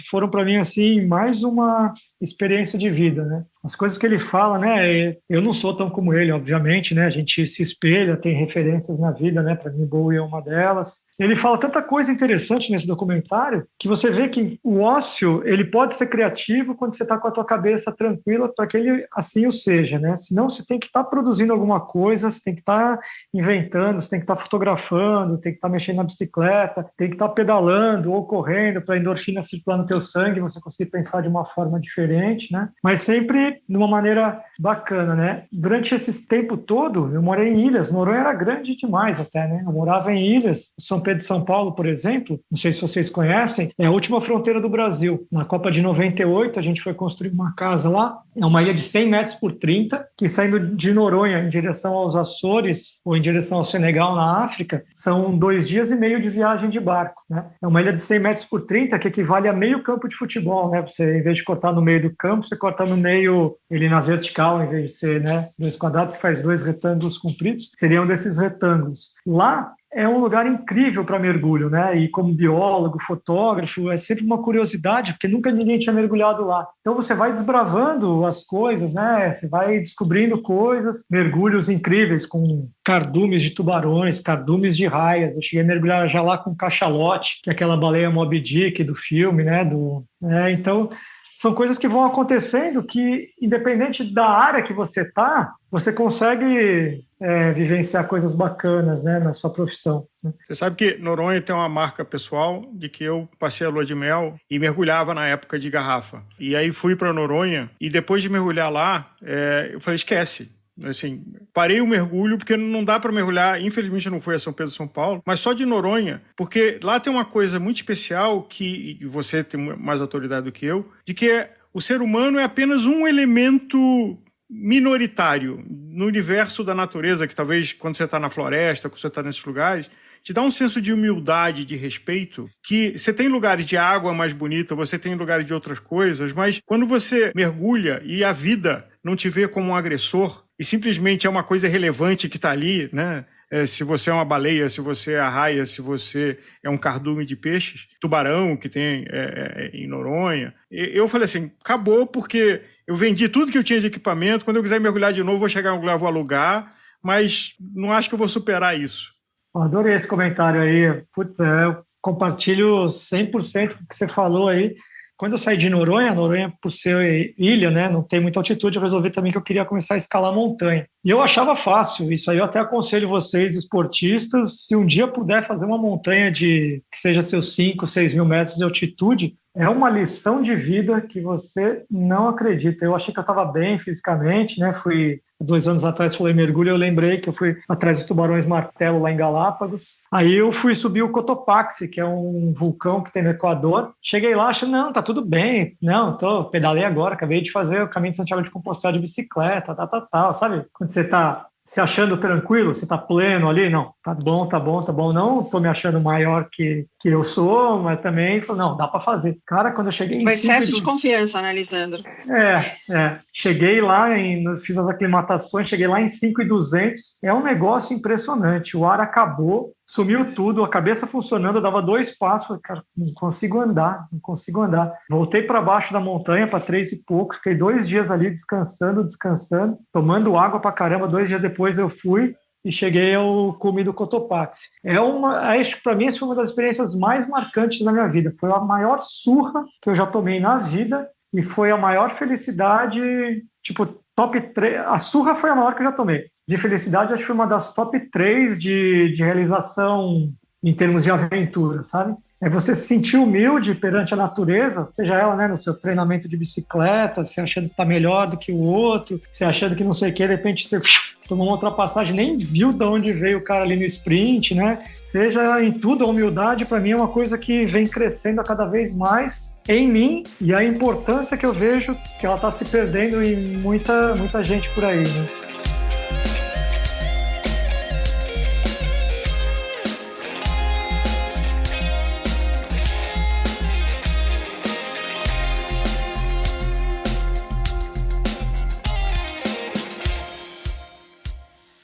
foram para mim, assim, mais uma experiência de vida, né? As coisas que ele fala, né? Eu não sou tão como ele, obviamente, né? A gente se espelha, tem referências na vida, né? Para mim, Bowie é uma delas. Ele fala tanta coisa interessante nesse documentário que você vê que o ócio, ele pode ser criativo quando você está com a tua cabeça tranquila para que ele assim o seja, né? Senão você tem que estar produzindo alguma coisa, você tem que estar inventando, você tem que estar fotografando, tem que estar mexendo na bicicleta, tem que estar pedalando ou correndo para a endorfina circular no teu sangue, você conseguir pensar de uma forma diferente, né? Mas sempre de uma maneira bacana, né? Durante esse tempo todo, eu morei em ilhas. Noronha era grande demais até, né? Eu morava em ilhas. São Pedro de São Paulo, por exemplo, não sei se vocês conhecem, é a última fronteira do Brasil. Na Copa de 98, a gente foi construir uma casa lá. É uma ilha de 100 metros por 30, que saindo de Noronha em direção aos Açores ou em direção ao Senegal, na África, são 2 dias e meio de viagem de barco, né? É uma ilha de 100 metros por 30, que equivale a meio campo de futebol, né? Você, em vez de cortar no meio do campo, você corta no meio, ele na vertical, em vez de ser, né, 2 quadrados, você faz 2 retângulos compridos, seriam desses retângulos. Lá é um lugar incrível para mergulho, né? E como biólogo, fotógrafo, é sempre uma curiosidade, porque nunca ninguém tinha mergulhado lá. Então você vai desbravando as coisas, né? Você vai descobrindo coisas, mergulhos incríveis com cardumes de tubarões, cardumes de raias. Eu cheguei a mergulhar já lá com cachalote, que é aquela baleia Moby Dick do filme, né? Então são coisas que vão acontecendo que, independente da área que você está, você consegue vivenciar coisas bacanas, né, na sua profissão. Você sabe que Noronha tem uma marca pessoal de que eu passei a lua de mel e mergulhava na época de garrafa. E aí fui para Noronha e depois de mergulhar lá, eu falei, esquece. Assim, parei o mergulho porque não dá para mergulhar, infelizmente eu não fui a São Pedro, São Paulo, mas só de Noronha, porque lá tem uma coisa muito especial que você tem mais autoridade do que eu, de que o ser humano é apenas um elemento minoritário no universo da natureza, que talvez quando você está na floresta, quando você está nesses lugares, te dá um senso de humildade, de respeito, que você tem lugares de água mais bonita, você tem lugares de outras coisas, mas quando você mergulha e a vida não te vê como um agressor e simplesmente é uma coisa relevante que está ali, né? Se você é uma baleia, se você é a raia, se você é um cardume de peixes, tubarão que tem em Noronha. Eu falei assim, acabou porque eu vendi tudo que eu tinha de equipamento, quando eu quiser mergulhar de novo, vou chegar em um lugar, vou alugar, mas não acho que eu vou superar isso. Adorei esse comentário aí. Putz, eu compartilho 100% do que você falou aí. Quando eu saí de Noronha, por ser ilha, né, não tem muita altitude, eu resolvi também que eu queria começar a escalar montanha. E eu achava fácil, isso aí eu até aconselho vocês, esportistas, se um dia puder fazer uma montanha de, que seja seus 5, 6 mil metros de altitude, é uma lição de vida que você não acredita. Eu achei que eu estava bem fisicamente, né, fui 2 anos atrás, falei mergulho, eu lembrei que eu fui atrás dos tubarões-martelo lá em Galápagos. Aí eu fui subir o Cotopaxi, que é um vulcão que tem no Equador. Cheguei lá, achei, não, tá tudo bem. Não, pedalei agora, acabei de fazer o caminho de Santiago de Compostela de bicicleta, tal, sabe? Quando você tá se achando tranquilo, você tá pleno ali, não, tá bom, não tô me achando maior que eu sou, mas também, não, dá para fazer. Cara, quando eu cheguei... O excesso de confiança, né, Lisandro? Cheguei lá, fiz as aclimatações, cheguei lá em 5.200, é um negócio impressionante, o ar acabou, sumiu tudo, a cabeça funcionando, eu dava 2 passos, falei, cara, não consigo andar. Voltei para baixo da montanha, para 3 e pouco, fiquei 2 dias ali descansando, tomando água para caramba. 2 dias depois eu fui e cheguei ao cume do Cotopaxi. Acho que para mim essa foi uma das experiências mais marcantes da minha vida. Foi a maior surra que eu já tomei na vida e foi a maior felicidade, tipo, top 3. A surra foi a maior que eu já tomei. De felicidade, acho que foi uma das top 3 de realização em termos de aventura, sabe? É você se sentir humilde perante a natureza, seja ela, né, no seu treinamento de bicicleta, se achando que está melhor do que o outro, se achando que não sei o que, de repente você tomou uma ultrapassagem, nem viu de onde veio o cara ali no sprint, né? Seja em tudo, a humildade, para mim, é uma coisa que vem crescendo a cada vez mais em mim, e a importância que eu vejo que ela está se perdendo em muita gente por aí, né?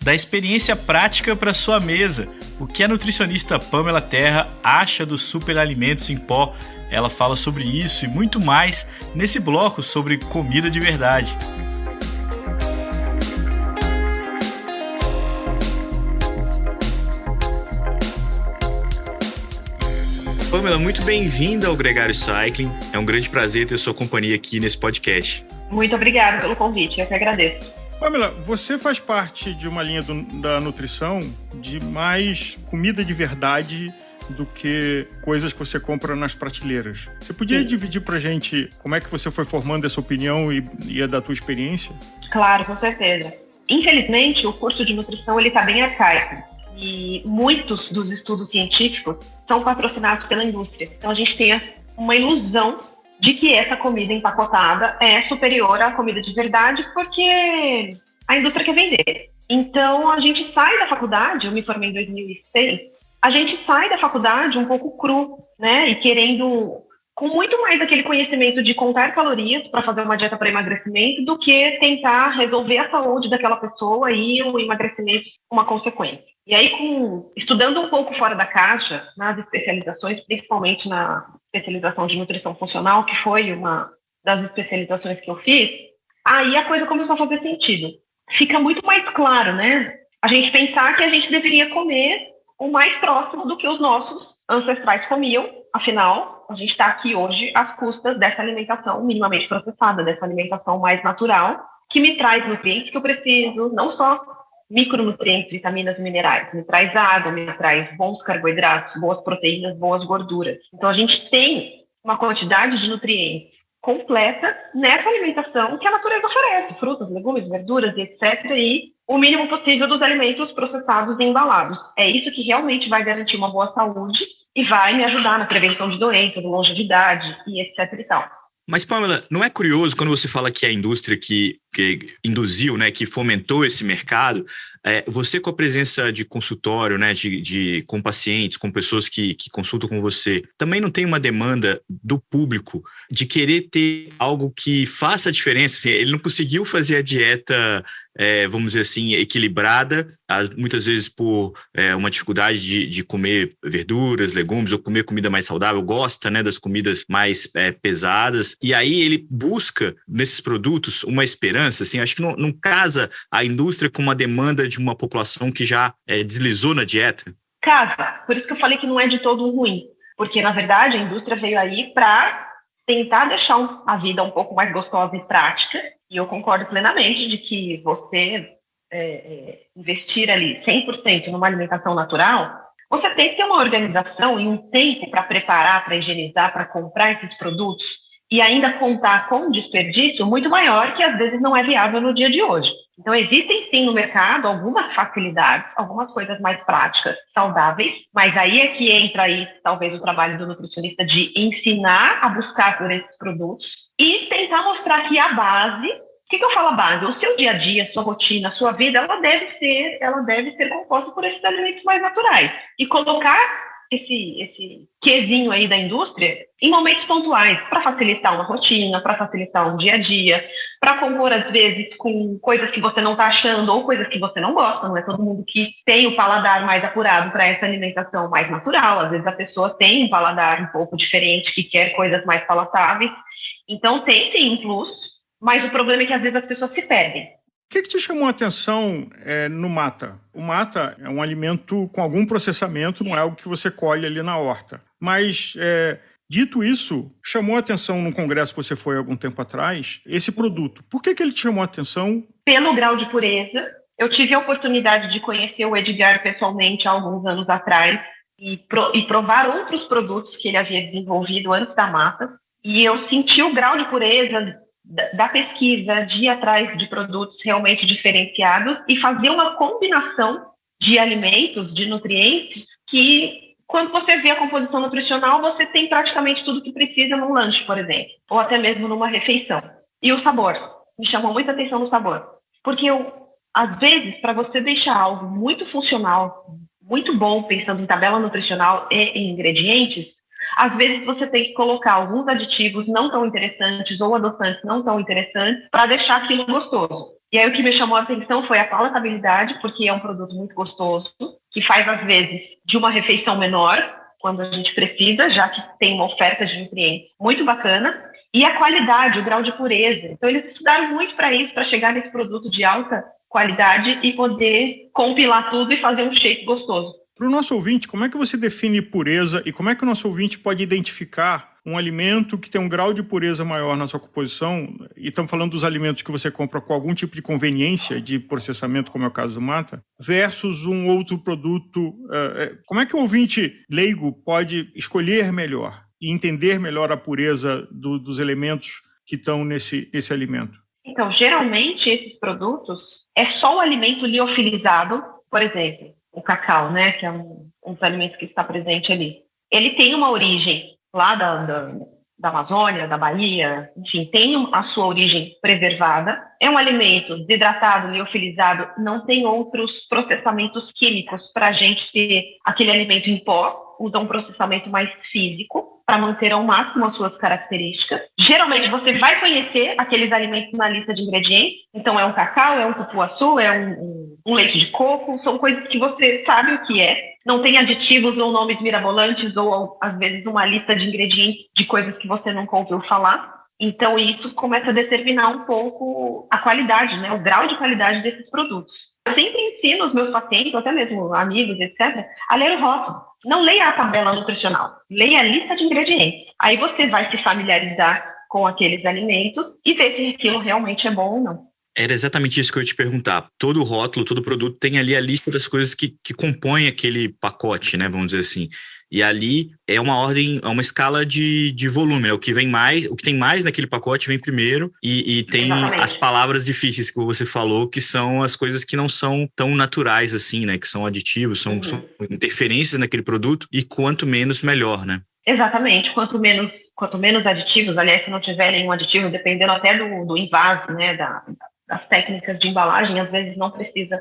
Da experiência prática para sua mesa. O que a nutricionista Pamela Terra acha dos superalimentos em pó? Ela fala sobre isso e muito mais nesse bloco sobre comida de verdade. Pamela, muito bem-vinda ao Gregário Cycling. É um grande prazer ter sua companhia aqui nesse podcast. Muito obrigada pelo convite, eu que agradeço. Pamela, você faz parte de uma linha da nutrição de mais comida de verdade do que coisas que você compra nas prateleiras. Você podia dividir pra gente como é que você foi formando essa opinião e a da tua experiência? Claro, com certeza. Infelizmente, o curso de nutrição ele está bem arcaico e muitos dos estudos científicos são patrocinados pela indústria. Então a gente tem uma ilusão de que essa comida empacotada é superior à comida de verdade porque a indústria quer vender. Então, a gente sai da faculdade, eu me formei em 2006, a gente sai da faculdade um pouco cru, né? E querendo, com muito mais aquele conhecimento de contar calorias para fazer uma dieta para emagrecimento do que tentar resolver a saúde daquela pessoa e o emagrecimento uma consequência. E aí, estudando um pouco fora da caixa, nas especializações, principalmente na especialização de nutrição funcional, que foi uma das especializações que eu fiz, aí a coisa começou a fazer sentido. Fica muito mais claro, né? A gente pensar que a gente deveria comer o mais próximo do que os nossos ancestrais comiam. Afinal, a gente está aqui hoje às custas dessa alimentação minimamente processada, dessa alimentação mais natural, que me traz nutrientes que eu preciso, não só micronutrientes, vitaminas e minerais, me traz água, me traz bons carboidratos, boas proteínas, boas gorduras. Então, a gente tem uma quantidade de nutrientes completa nessa alimentação que a natureza oferece, frutas, legumes, verduras, etc. E o mínimo possível dos alimentos processados e embalados. É isso que realmente vai garantir uma boa saúde e vai me ajudar na prevenção de doenças, longevidade e etc. e tal. Mas, Pamela, não é curioso quando você fala que é a indústria que induziu, né, que fomentou esse mercado, você com a presença de consultório, né, com pacientes, com pessoas que consultam com você, também não tem uma demanda do público de querer ter algo que faça a diferença? Assim, ele não conseguiu fazer a dieta, vamos dizer assim, equilibrada, muitas vezes por uma dificuldade de comer verduras, legumes, ou comer comida mais saudável, gosta, né, das comidas mais pesadas, e aí ele busca nesses produtos uma esperança, assim, acho que não casa a indústria com uma demanda de uma população que já deslizou na dieta? Casa. Por isso que eu falei que não é de todo ruim. Porque, na verdade, a indústria veio aí para tentar deixar a vida um pouco mais gostosa e prática. E eu concordo plenamente de que você investir ali 100% numa alimentação natural, você tem que ter uma organização e um tempo para preparar, para higienizar, para comprar esses produtos e ainda contar com um desperdício muito maior que às vezes não é viável no dia de hoje. Então, existem sim no mercado algumas facilidades, algumas coisas mais práticas, saudáveis, mas aí é que entra aí talvez o trabalho do nutricionista de ensinar a buscar por esses produtos e tentar mostrar que a base... O que eu falo a base? O seu dia a dia, sua rotina, sua vida, ela deve ser composta por esses alimentos mais naturais. E colocar esse quezinho aí da indústria em momentos pontuais, para facilitar uma rotina, para facilitar um dia a dia, para compor, às vezes, com coisas que você não está achando ou coisas que você não gosta. Não é todo mundo que tem o paladar mais apurado para essa alimentação mais natural. Às vezes a pessoa tem um paladar um pouco diferente, que quer coisas mais palatáveis. Então, tem sim um plus. Mas o problema é que, às vezes, as pessoas se perdem. O que te chamou a atenção no mata? O mata é um alimento com algum processamento, não é algo que você colhe ali na horta. Mas, dito isso, chamou a atenção num congresso que você foi há algum tempo atrás, esse produto. Por que ele te chamou a atenção? Pelo grau de pureza. Eu tive a oportunidade de conhecer o Edgar pessoalmente há alguns anos atrás e provar outros produtos que ele havia desenvolvido antes da mata. E eu senti o grau de pureza da pesquisa, de ir atrás de produtos realmente diferenciados e fazer uma combinação de alimentos, de nutrientes, que quando você vê a composição nutricional, você tem praticamente tudo que precisa num lanche, por exemplo, ou até mesmo numa refeição. E o sabor, me chamou muita atenção no sabor, porque às vezes, para você deixar algo muito funcional, muito bom, pensando em tabela nutricional e em ingredientes, às vezes você tem que colocar alguns aditivos não tão interessantes ou adoçantes não tão interessantes para deixar aquilo gostoso. E aí o que me chamou a atenção foi a palatabilidade, porque é um produto muito gostoso, que faz às vezes de uma refeição menor, quando a gente precisa, já que tem uma oferta de nutrientes muito bacana, e a qualidade, o grau de pureza. Então eles estudaram muito para isso, para chegar nesse produto de alta qualidade e poder compilar tudo e fazer um shake gostoso. Para o nosso ouvinte, como é que você define pureza e como é que o nosso ouvinte pode identificar um alimento que tem um grau de pureza maior na sua composição? E estamos falando dos alimentos que você compra com algum tipo de conveniência de processamento, como é o caso do mata, versus um outro produto. Como é que o ouvinte leigo pode escolher melhor e entender melhor a pureza dos elementos que estão nesse alimento? Então, geralmente, esses produtos é só o alimento liofilizado, por exemplo. O cacau, né, que é um dos alimentos que está presente ali. Ele tem uma origem lá da Amazônia, da Bahia, enfim, tem a sua origem preservada. É um alimento desidratado, liofilizado, não tem outros processamentos químicos para a gente ter aquele alimento em pó, usa um processamento mais físico para manter ao máximo as suas características. Geralmente você vai conhecer aqueles alimentos na lista de ingredientes, então é um cacau, é um cupuaçu, é um leite de coco, são coisas que você sabe o que é, não tem aditivos ou nomes mirabolantes ou às vezes uma lista de ingredientes de coisas que você nunca ouviu falar. Então isso começa a determinar um pouco a qualidade, né, o grau de qualidade desses produtos. Eu sempre ensino os meus pacientes, até mesmo amigos, etc., a ler o rótulo. Não leia a tabela nutricional, leia a lista de ingredientes. Aí você vai se familiarizar com aqueles alimentos e ver se aquilo realmente é bom ou não. Era exatamente isso que eu ia te perguntar. Todo rótulo, todo produto tem ali a lista das coisas que compõem aquele pacote, né? Vamos dizer assim. E ali é uma ordem, é uma escala de volume, né? O que vem mais, o que tem mais naquele pacote vem primeiro e tem exatamente as palavras difíceis que você falou, que são as coisas que não são tão naturais assim, né? Que são aditivos, são interferências naquele produto e quanto menos, melhor, né? Exatamente. Quanto menos aditivos, aliás, se não tiver nenhum aditivo, dependendo até do invase, né? Das técnicas de embalagem, às vezes não precisa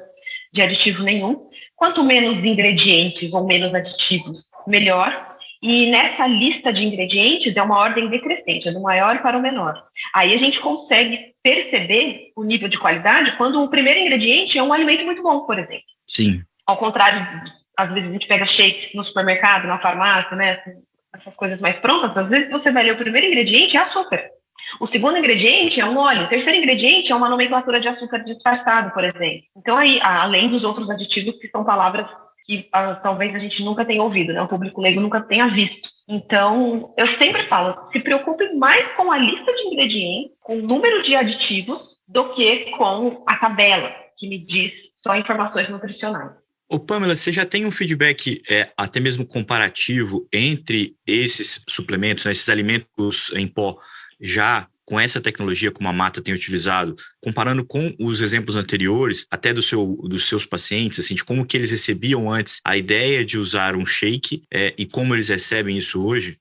de aditivo nenhum. Quanto menos ingredientes ou menos aditivos, melhor. E nessa lista de ingredientes é uma ordem decrescente, é do maior para o menor. Aí a gente consegue perceber o nível de qualidade quando o primeiro ingrediente é um alimento muito bom, por exemplo. Sim. Ao contrário, às vezes a gente pega shakes no supermercado, na farmácia, né? Essas coisas mais prontas, às vezes você vai ler o primeiro ingrediente é açúcar. O segundo ingrediente é um óleo. O terceiro ingrediente é uma nomenclatura de açúcar disfarçado, por exemplo. Então, aí, além dos outros aditivos, que são palavras que talvez a gente nunca tenha ouvido, né? O público leigo nunca tenha visto. Então, eu sempre falo, se preocupe mais com a lista de ingredientes, com o número de aditivos, do que com a tabela, que me diz só informações nutricionais. Ô Pamela, você já tem um feedback até mesmo comparativo entre esses suplementos, né, esses alimentos em pó, já com essa tecnologia como a Mata tem utilizado, comparando com os exemplos anteriores, até dos seus pacientes, assim, de como que eles recebiam antes a ideia de usar um shake e como eles recebem isso hoje?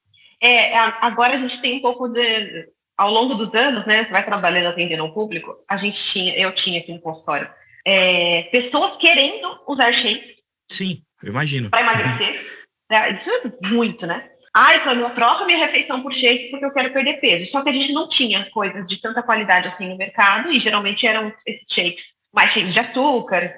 Agora a gente tem um pouco de... Ao longo dos anos, né, você vai trabalhando atendendo ao público, eu tinha aqui no consultório, pessoas querendo usar shakes. Sim, eu imagino. Para emagrecer. Isso é muito, né? Eu troco minha refeição por shake porque eu quero perder peso. Só que a gente não tinha coisas de tanta qualidade assim no mercado e geralmente eram esses shakes mais cheios de açúcar.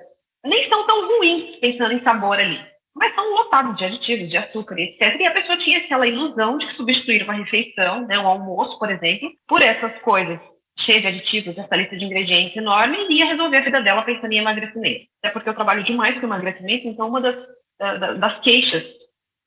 Nem são tão ruins pensando em sabor ali, mas são lotados de aditivos, de açúcar, etc. E a pessoa tinha aquela ilusão de que substituir uma refeição, né, um almoço, por exemplo, por essas coisas cheias de aditivos, essa lista de ingredientes enorme, e ia resolver a vida dela pensando em emagrecimento. Até porque eu trabalho demais com emagrecimento, então uma das queixas,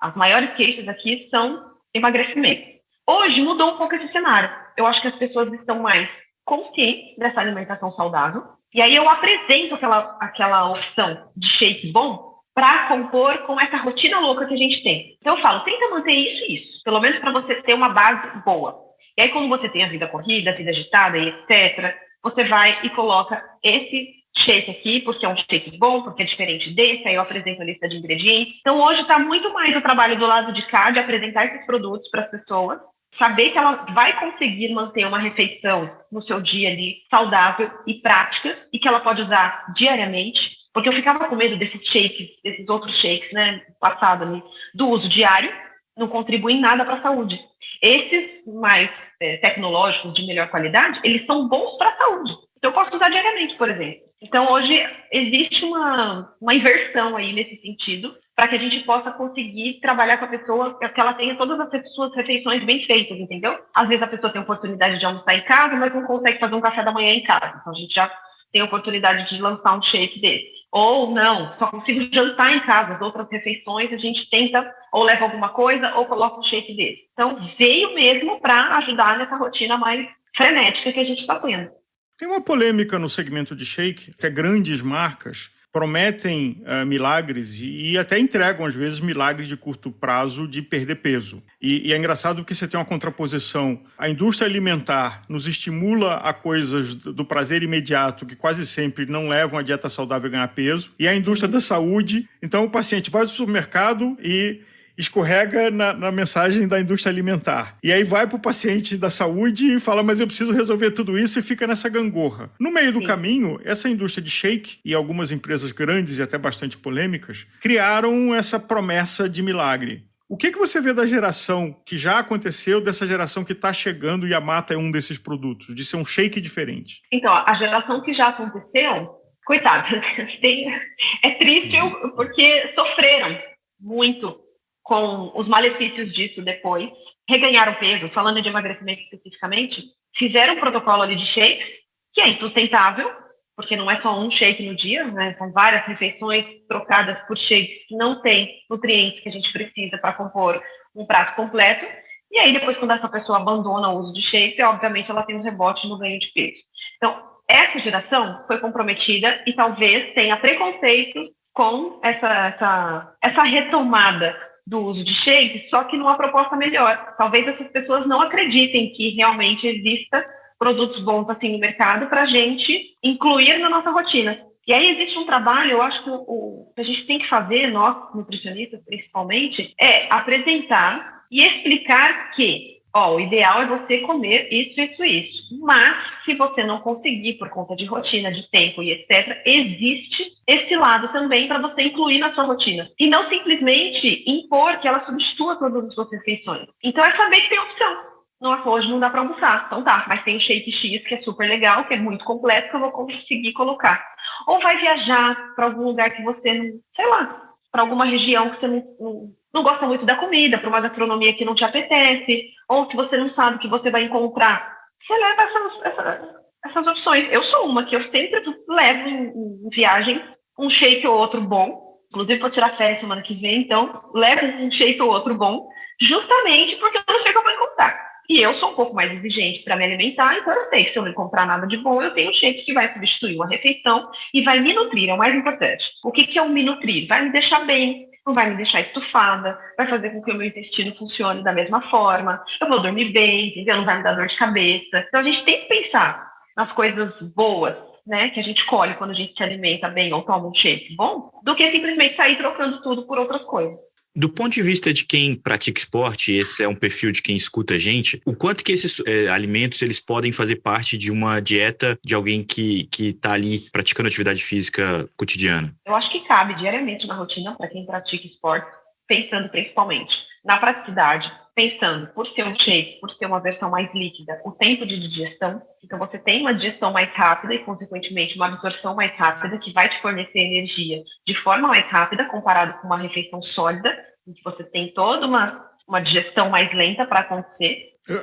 as maiores queixas aqui são emagrecimento. Hoje mudou um pouco esse cenário. Eu acho que as pessoas estão mais conscientes dessa alimentação saudável, e aí eu apresento aquela opção de shake bom para compor com essa rotina louca que a gente tem. Então eu falo, tenta manter isso, pelo menos para você ter uma base boa. E aí, como você tem a vida corrida, a vida agitada e etc., você vai e coloca esse shake aqui, porque é um shake bom, porque é diferente desse, aí eu apresento a lista de ingredientes. Então, hoje está muito mais o trabalho do lado de cá, de apresentar esses produtos para as pessoas, saber que ela vai conseguir manter uma refeição no seu dia ali saudável e prática, e que ela pode usar diariamente, porque eu ficava com medo desses shakes, desses outros shakes, né, passado ali, do uso diário, não contribui em nada para a saúde. Esses mais tecnológicos, de melhor qualidade, eles são bons para a saúde. Então, eu posso usar diariamente, por exemplo. Então, hoje, existe uma inversão aí nesse sentido, para que a gente possa conseguir trabalhar com a pessoa, que ela tenha todas as suas refeições bem feitas, entendeu? Às vezes a pessoa tem a oportunidade de almoçar em casa, mas não consegue fazer um café da manhã em casa. Então, a gente já tem a oportunidade de lançar um shake desse. Ou não, só consigo jantar em casa, as outras refeições a gente tenta ou leva alguma coisa ou coloca um shake desse. Então, veio mesmo para ajudar nessa rotina mais frenética que a gente está tendo. Tem uma polêmica no segmento de shake, que grandes marcas prometem milagres e até entregam, às vezes, milagres de curto prazo de perder peso. E é engraçado porque você tem uma contraposição. A indústria alimentar nos estimula a coisas do prazer imediato, que quase sempre não levam a dieta saudável a ganhar peso. E a indústria da saúde, então o paciente vai ao supermercado e escorrega na mensagem da indústria alimentar. E aí vai para o paciente da saúde e fala, mas eu preciso resolver tudo isso, e fica nessa gangorra. No meio do caminho, essa indústria de shake e algumas empresas grandes e até bastante polêmicas criaram essa promessa de milagre. O que você vê da geração que já aconteceu, dessa geração que está chegando e a Mata é um desses produtos, de ser um shake diferente? Então, a geração que já aconteceu, coitado, é triste porque sofreram muito com os malefícios disso depois, reganharam peso, falando de emagrecimento especificamente, fizeram um protocolo ali de shakes, que é insustentável, porque não é só um shake no dia, né? São várias refeições trocadas por shakes que não têm nutrientes que a gente precisa para compor um prato completo, e aí depois quando essa pessoa abandona o uso de shakes, obviamente ela tem um rebote no ganho de peso. Então, essa geração foi comprometida e talvez tenha preconceito com essa retomada do uso de shakes, só que numa proposta melhor. Talvez essas pessoas não acreditem que realmente exista produtos bons assim no mercado para a gente incluir na nossa rotina. E aí existe um trabalho, eu acho que o que a gente tem que fazer, nós nutricionistas principalmente, é apresentar e explicar que o ideal é você comer isso, mas se você não conseguir por conta de rotina, de tempo e etc., existe esse lado também para você incluir na sua rotina. E não simplesmente impor que ela substitua todas as suas refeições. Então é saber que tem opção. Nossa, hoje não dá para almoçar. Então tá, mas tem o shake X que é super legal, que é muito completo, que eu vou conseguir colocar. Ou vai viajar para algum lugar que você não, sei lá, para alguma região que você não gosta muito da comida, para uma gastronomia que não te apetece, ou se você não sabe que você vai encontrar você leva essas opções. Eu sou uma que eu sempre levo em viagem um shake ou outro bom. Inclusive, vou tirar férias semana que vem, então levo um shake ou outro bom, justamente porque eu não sei o que eu vou encontrar. E eu sou um pouco mais exigente para me alimentar, então eu sei que se eu não encontrar nada de bom, eu tenho um shake que vai substituir uma refeição e vai me nutrir, é o mais importante. O que é o me nutrir? Vai me deixar bem, não vai me deixar estufada, vai fazer com que o meu intestino funcione da mesma forma, eu vou dormir bem, entendeu? Não vai me dar dor de cabeça. Então a gente tem que pensar nas coisas boas, né, que a gente colhe quando a gente se alimenta bem ou toma um shake bom, do que simplesmente sair trocando tudo por outras coisas. Do ponto de vista de quem pratica esporte, esse é um perfil de quem escuta a gente, o quanto que esses alimentos eles podem fazer parte de uma dieta de alguém que está ali praticando atividade física cotidiana? Eu acho que cabe diariamente na rotina para quem pratica esporte, pensando principalmente na praticidade, pensando por ser um shake, por ser uma versão mais líquida, o tempo de digestão. Então você tem uma digestão mais rápida e, consequentemente, uma absorção mais rápida que vai te fornecer energia de forma mais rápida comparado com uma refeição sólida, em que você tem toda uma digestão mais lenta para acontecer.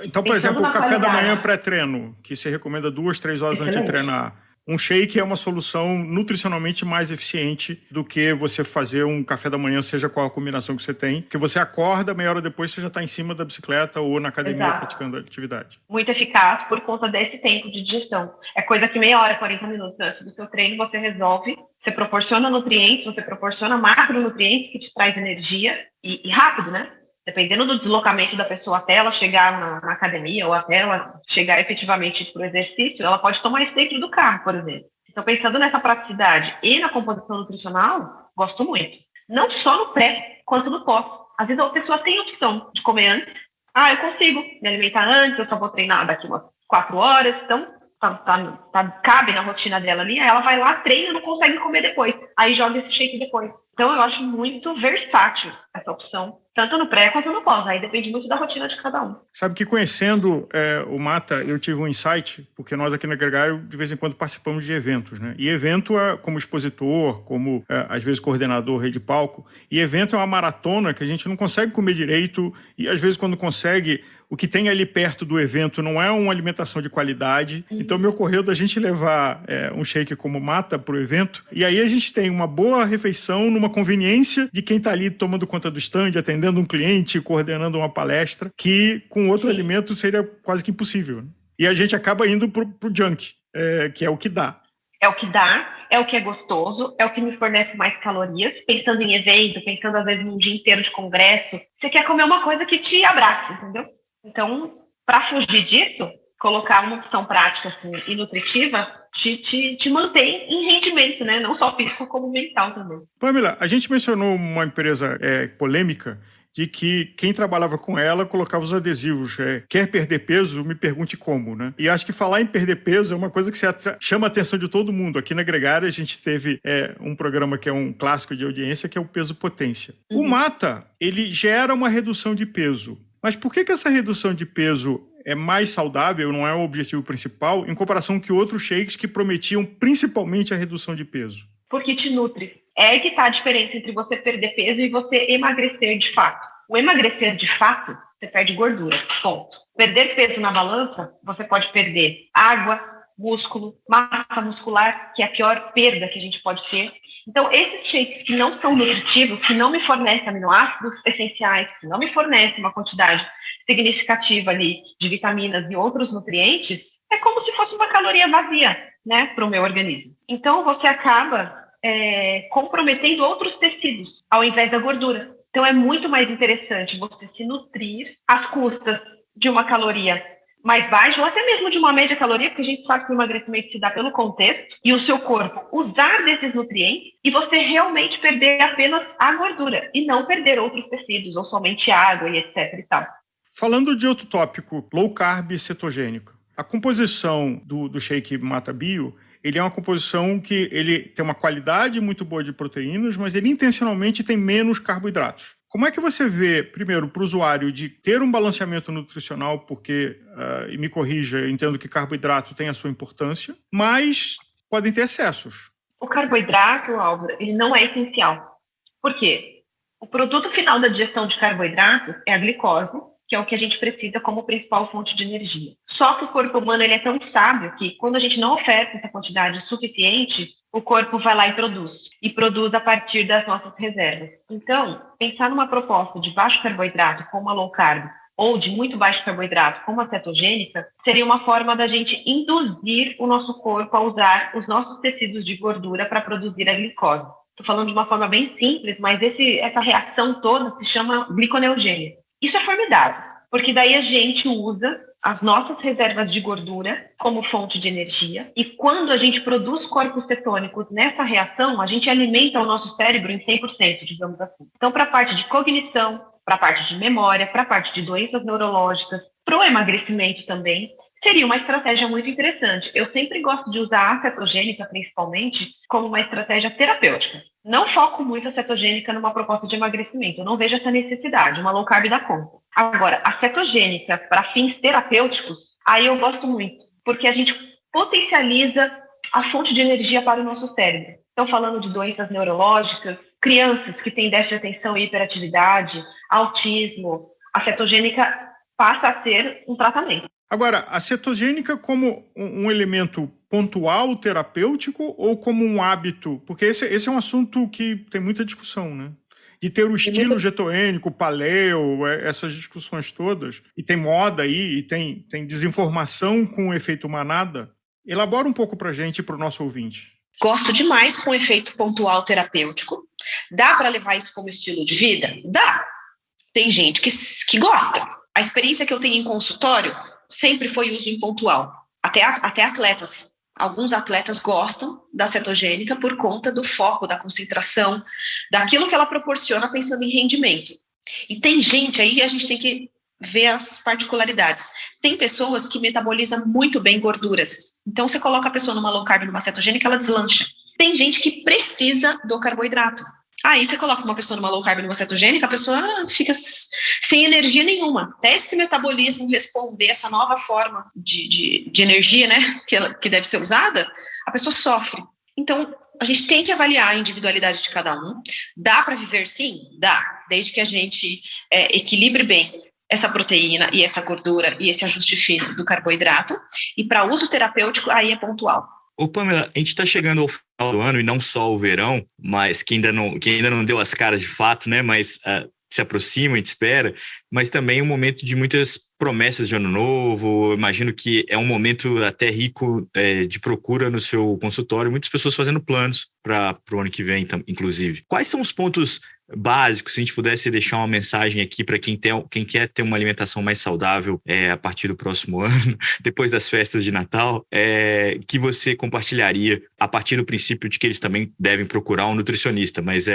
Então, por exemplo, o café da manhã pré-treino, que se recomenda 2-3 horas antes de treinar. Um shake é uma solução nutricionalmente mais eficiente do que você fazer um café da manhã, seja qual a combinação que você tem, que você acorda, meia hora depois você já está em cima da bicicleta ou na academia praticando a atividade. Muito eficaz por conta desse tempo de digestão. É coisa que meia hora, 40 minutos antes do seu treino você resolve, você proporciona nutrientes, você proporciona macronutrientes que te traz energia e rápido, né? Dependendo do deslocamento da pessoa até ela chegar na academia ou até ela chegar efetivamente para o exercício, ela pode tomar isso dentro do carro, por exemplo. Então, pensando nessa praticidade e na composição nutricional, gosto muito. Não só no pré, quanto no pós. Às vezes a pessoa tem a opção de comer antes. Eu consigo me alimentar antes, eu só vou treinar daqui umas 4 horas, então cabe na rotina dela ali, aí ela vai lá, treina, não consegue comer depois. Aí joga esse shake depois. Então, eu acho muito versátil essa opção, tanto no pré quanto no pós. Aí depende muito da rotina de cada um. Sabe que conhecendo o Mata, eu tive um insight, porque nós aqui na Gregário, de vez em quando, participamos de eventos, né? E evento é como expositor, como, às vezes, coordenador, rei de palco. E evento é uma maratona que a gente não consegue comer direito. E, às vezes, quando consegue, o que tem ali perto do evento não é uma alimentação de qualidade. Então, me ocorreu da gente levar um shake como Mata para o evento. E aí a gente tem uma boa refeição numa conveniência de quem está ali tomando conta do stand, atendendo um cliente, coordenando uma palestra, que com outro alimento seria quase que impossível, né? E a gente acaba indo pro junk, que é o que dá. É o que dá, é o que é gostoso, é o que me fornece mais calorias. Pensando em evento, pensando às vezes num dia inteiro de congresso, você quer comer uma coisa que te abrace, entendeu? Então, para fugir disso, colocar uma opção prática assim, e nutritiva te mantém em rendimento, né? Não só físico, como mental também. Pamela, a gente mencionou uma empresa polêmica de que quem trabalhava com ela colocava os adesivos. Quer perder peso? Me pergunte como, né? E acho que falar em perder peso é uma coisa que chama a atenção de todo mundo. Aqui na Gregário a gente teve um programa que é um clássico de audiência, que é o Peso Potência. O Mata, ele gera uma redução de peso. Mas por que essa redução de peso é mais saudável, não é o objetivo principal, em comparação com outros shakes que prometiam principalmente a redução de peso? Porque te nutre. É aí que está a diferença entre você perder peso e você emagrecer de fato. O emagrecer de fato, você perde gordura, ponto. Perder peso na balança, você pode perder água, músculo, massa muscular, que é a pior perda que a gente pode ter. Então, esses shakes que não são nutritivos, que não me fornecem aminoácidos essenciais, que não me fornecem uma quantidade significativa ali de vitaminas e outros nutrientes, é como se fosse uma caloria vazia, né, para o meu organismo. Então, você acaba comprometendo outros tecidos, ao invés da gordura. Então, é muito mais interessante você se nutrir às custas de uma caloria mais baixa, ou até mesmo de uma média caloria, porque a gente sabe que o emagrecimento se dá pelo contexto, e o seu corpo usar desses nutrientes, e você realmente perder apenas a gordura, e não perder outros tecidos, ou somente água e etc e tal. Falando de outro tópico, low carb cetogênico. A composição do shake Mata Bio, ele é uma composição que ele tem uma qualidade muito boa de proteínas, mas ele intencionalmente tem menos carboidratos. Como é que você vê, primeiro, para o usuário de ter um balanceamento nutricional, porque, e me corrija, eu entendo que carboidrato tem a sua importância, mas podem ter excessos. O carboidrato, Álvaro, ele não é essencial. Por quê? O produto final da digestão de carboidratos é a glicose, que é o que a gente precisa como principal fonte de energia. Só que o corpo humano ele é tão sábio que quando a gente não oferta essa quantidade suficiente, o corpo vai lá e produz a partir das nossas reservas. Então, pensar numa proposta de baixo carboidrato como a low carb, ou de muito baixo carboidrato como a cetogênica, seria uma forma da gente induzir o nosso corpo a usar os nossos tecidos de gordura para produzir a glicose. Estou falando de uma forma bem simples, mas essa reação toda se chama gliconeogênese. Isso é formidável, porque daí a gente usa as nossas reservas de gordura como fonte de energia, e quando a gente produz corpos cetônicos nessa reação, a gente alimenta o nosso cérebro em 100%, digamos assim. Então, para a parte de cognição, para a parte de memória, para a parte de doenças neurológicas, para o emagrecimento também, seria uma estratégia muito interessante. Eu sempre gosto de usar a cetogênica, principalmente, como uma estratégia terapêutica. Não foco muito a cetogênica numa proposta de emagrecimento. Eu não vejo essa necessidade, uma low carb dá conta. Agora, a cetogênica para fins terapêuticos, aí eu gosto muito, porque a gente potencializa a fonte de energia para o nosso cérebro. Então, falando de doenças neurológicas, crianças que têm déficit de atenção e hiperatividade, autismo, a cetogênica passa a ser um tratamento. Agora, a cetogênica como um elemento pontual, terapêutico, ou como um hábito? Porque esse é um assunto que tem muita discussão, né? De ter o estilo cetogênico, paleo, essas discussões todas. E tem moda aí, e tem desinformação com efeito manada. Elabora um pouco para a gente e para o nosso ouvinte. Gosto demais com efeito pontual terapêutico. Dá para levar isso como estilo de vida? Dá. Tem gente que gosta. A experiência que eu tenho em consultório sempre foi uso em pontual. Até atletas. Alguns atletas gostam da cetogênica por conta do foco, da concentração, daquilo que ela proporciona pensando em rendimento. E tem gente aí, a gente tem que ver as particularidades. Tem pessoas que metabolizam muito bem gorduras. Então, você coloca a pessoa numa low carb, numa cetogênica, ela deslancha. Tem gente que precisa do carboidrato. Aí você coloca uma pessoa numa low carb, numa cetogênica, a pessoa fica sem energia nenhuma. Até esse metabolismo responder essa nova forma de energia, né, que deve ser usada, a pessoa sofre. Então, a gente tem que avaliar a individualidade de cada um. Dá para viver sim? Dá. Desde que a gente equilibre bem essa proteína e essa gordura e esse ajuste fino do carboidrato. E para uso terapêutico, aí é pontual. Ô Pamela, a gente está chegando ao final do ano, e não só o verão, mas que ainda não deu as caras de fato, né? Mas se aproxima, a gente espera, mas também um momento de muitas promessas de ano novo. Eu imagino que é um momento até rico de procura no seu consultório, muitas pessoas fazendo planos para o ano que vem, inclusive. Quais são os pontos básicos, se a gente pudesse deixar uma mensagem aqui para quem quer ter uma alimentação mais saudável a partir do próximo ano, depois das festas de Natal, que você compartilharia a partir do princípio de que eles também devem procurar um nutricionista, mas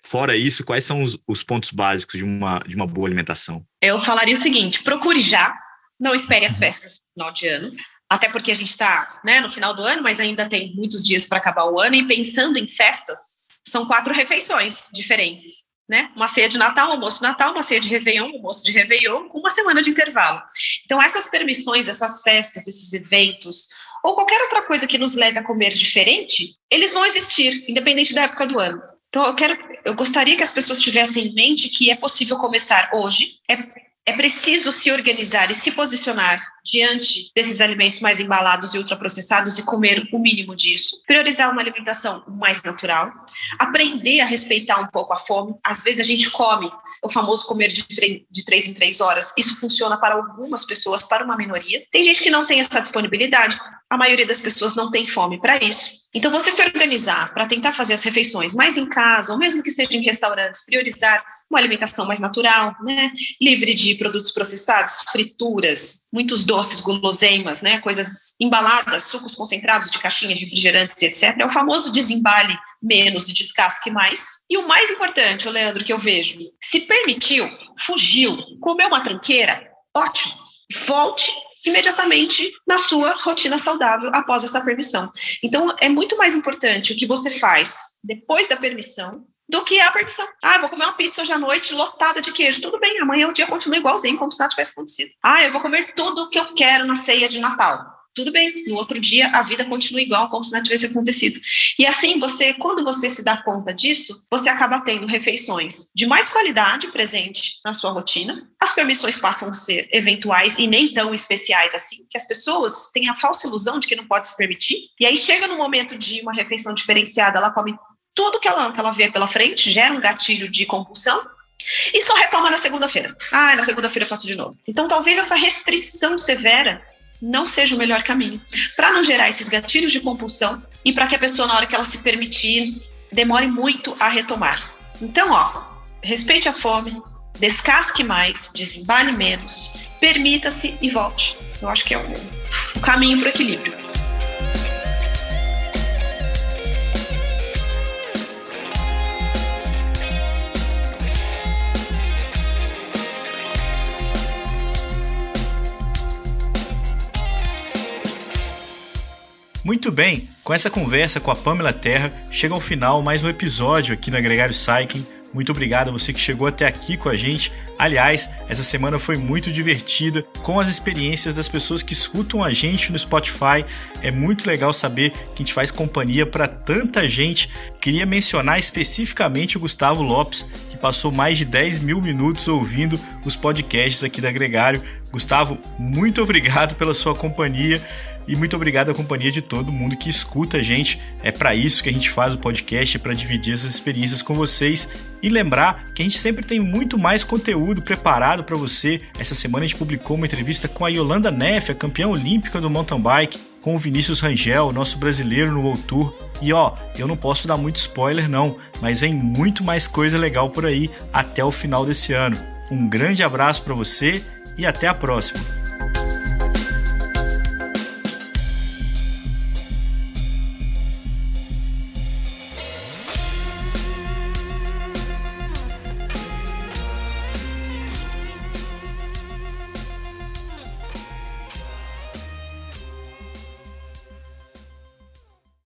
fora isso, quais são os pontos básicos de uma boa alimentação? Eu falaria o seguinte: procure já, não espere as festas no final de ano, até porque a gente está, né, no final do ano, mas ainda tem muitos dias para acabar o ano, e pensando em festas, são 4 refeições diferentes, né? Uma ceia de Natal, almoço de Natal, uma ceia de Réveillon, almoço de Réveillon, com uma semana de intervalo. Então, essas permissões, essas festas, esses eventos, ou qualquer outra coisa que nos leve a comer diferente, eles vão existir, independente da época do ano. Então, eu gostaria que as pessoas tivessem em mente que é possível começar hoje, é preciso se organizar e se posicionar diante desses alimentos mais embalados e ultraprocessados e comer o mínimo disso. Priorizar uma alimentação mais natural. Aprender a respeitar um pouco a fome. Às vezes a gente come o famoso comer de 3 em 3 horas. Isso funciona para algumas pessoas, para uma minoria. Tem gente que não tem essa disponibilidade. A maioria das pessoas não tem fome para isso. Então, você se organizar para tentar fazer as refeições mais em casa, ou mesmo que seja em restaurantes, priorizar uma alimentação mais natural, né? Livre de produtos processados, frituras, muitos doces, guloseimas, né? Coisas embaladas, sucos concentrados de caixinha, refrigerantes, etc. É o famoso desembale menos e descasque mais. E o mais importante, Leandro, que eu vejo, se permitiu, fugiu, comeu uma tranqueira, ótimo, volte imediatamente na sua rotina saudável após essa permissão. Então, é muito mais importante o que você faz depois da permissão do que a permissão. Eu vou comer uma pizza hoje à noite lotada de queijo. Tudo bem, amanhã o dia continua igualzinho, como se nada tivesse acontecido. Eu vou comer tudo o que eu quero na ceia de Natal. tudo bem, no outro dia a vida continua igual, como se nada tivesse acontecido. E assim, quando você se dá conta disso, você acaba tendo refeições de mais qualidade presente na sua rotina, as permissões passam a ser eventuais e nem tão especiais assim, que as pessoas têm a falsa ilusão de que não pode se permitir, e aí chega no momento de uma refeição diferenciada, ela come tudo que ela vê pela frente, gera um gatilho de compulsão, e só retoma na segunda-feira. Na segunda-feira eu faço de novo. Então talvez essa restrição severa não seja o melhor caminho, para não gerar esses gatilhos de compulsão e para que a pessoa, na hora que ela se permitir, demore muito a retomar. Então, respeite a fome, descasque mais, desembale menos, permita-se e volte. Eu acho que é o caminho para o equilíbrio. Muito bem, com essa conversa com a Pamela Terra, chega ao final mais um episódio aqui na Gregário Cycling. Muito obrigado a você que chegou até aqui com a gente. Aliás, essa semana foi muito divertida com as experiências das pessoas que escutam a gente no Spotify. É muito legal saber que a gente faz companhia para tanta gente. Queria mencionar especificamente o Gustavo Lopes, que passou mais de 10 mil minutos ouvindo os podcasts aqui da Gregário. Gustavo, muito obrigado pela sua companhia. E muito obrigado à companhia de todo mundo que escuta a gente. É para isso que a gente faz o podcast, é para dividir essas experiências com vocês. E lembrar que a gente sempre tem muito mais conteúdo preparado para você. Essa semana a gente publicou uma entrevista com a Yolanda Neff, a campeã olímpica do mountain bike, com o Vinícius Rangel, nosso brasileiro no World Tour. E eu não posso dar muito spoiler não, mas vem muito mais coisa legal por aí até o final desse ano. Um grande abraço para você e até a próxima.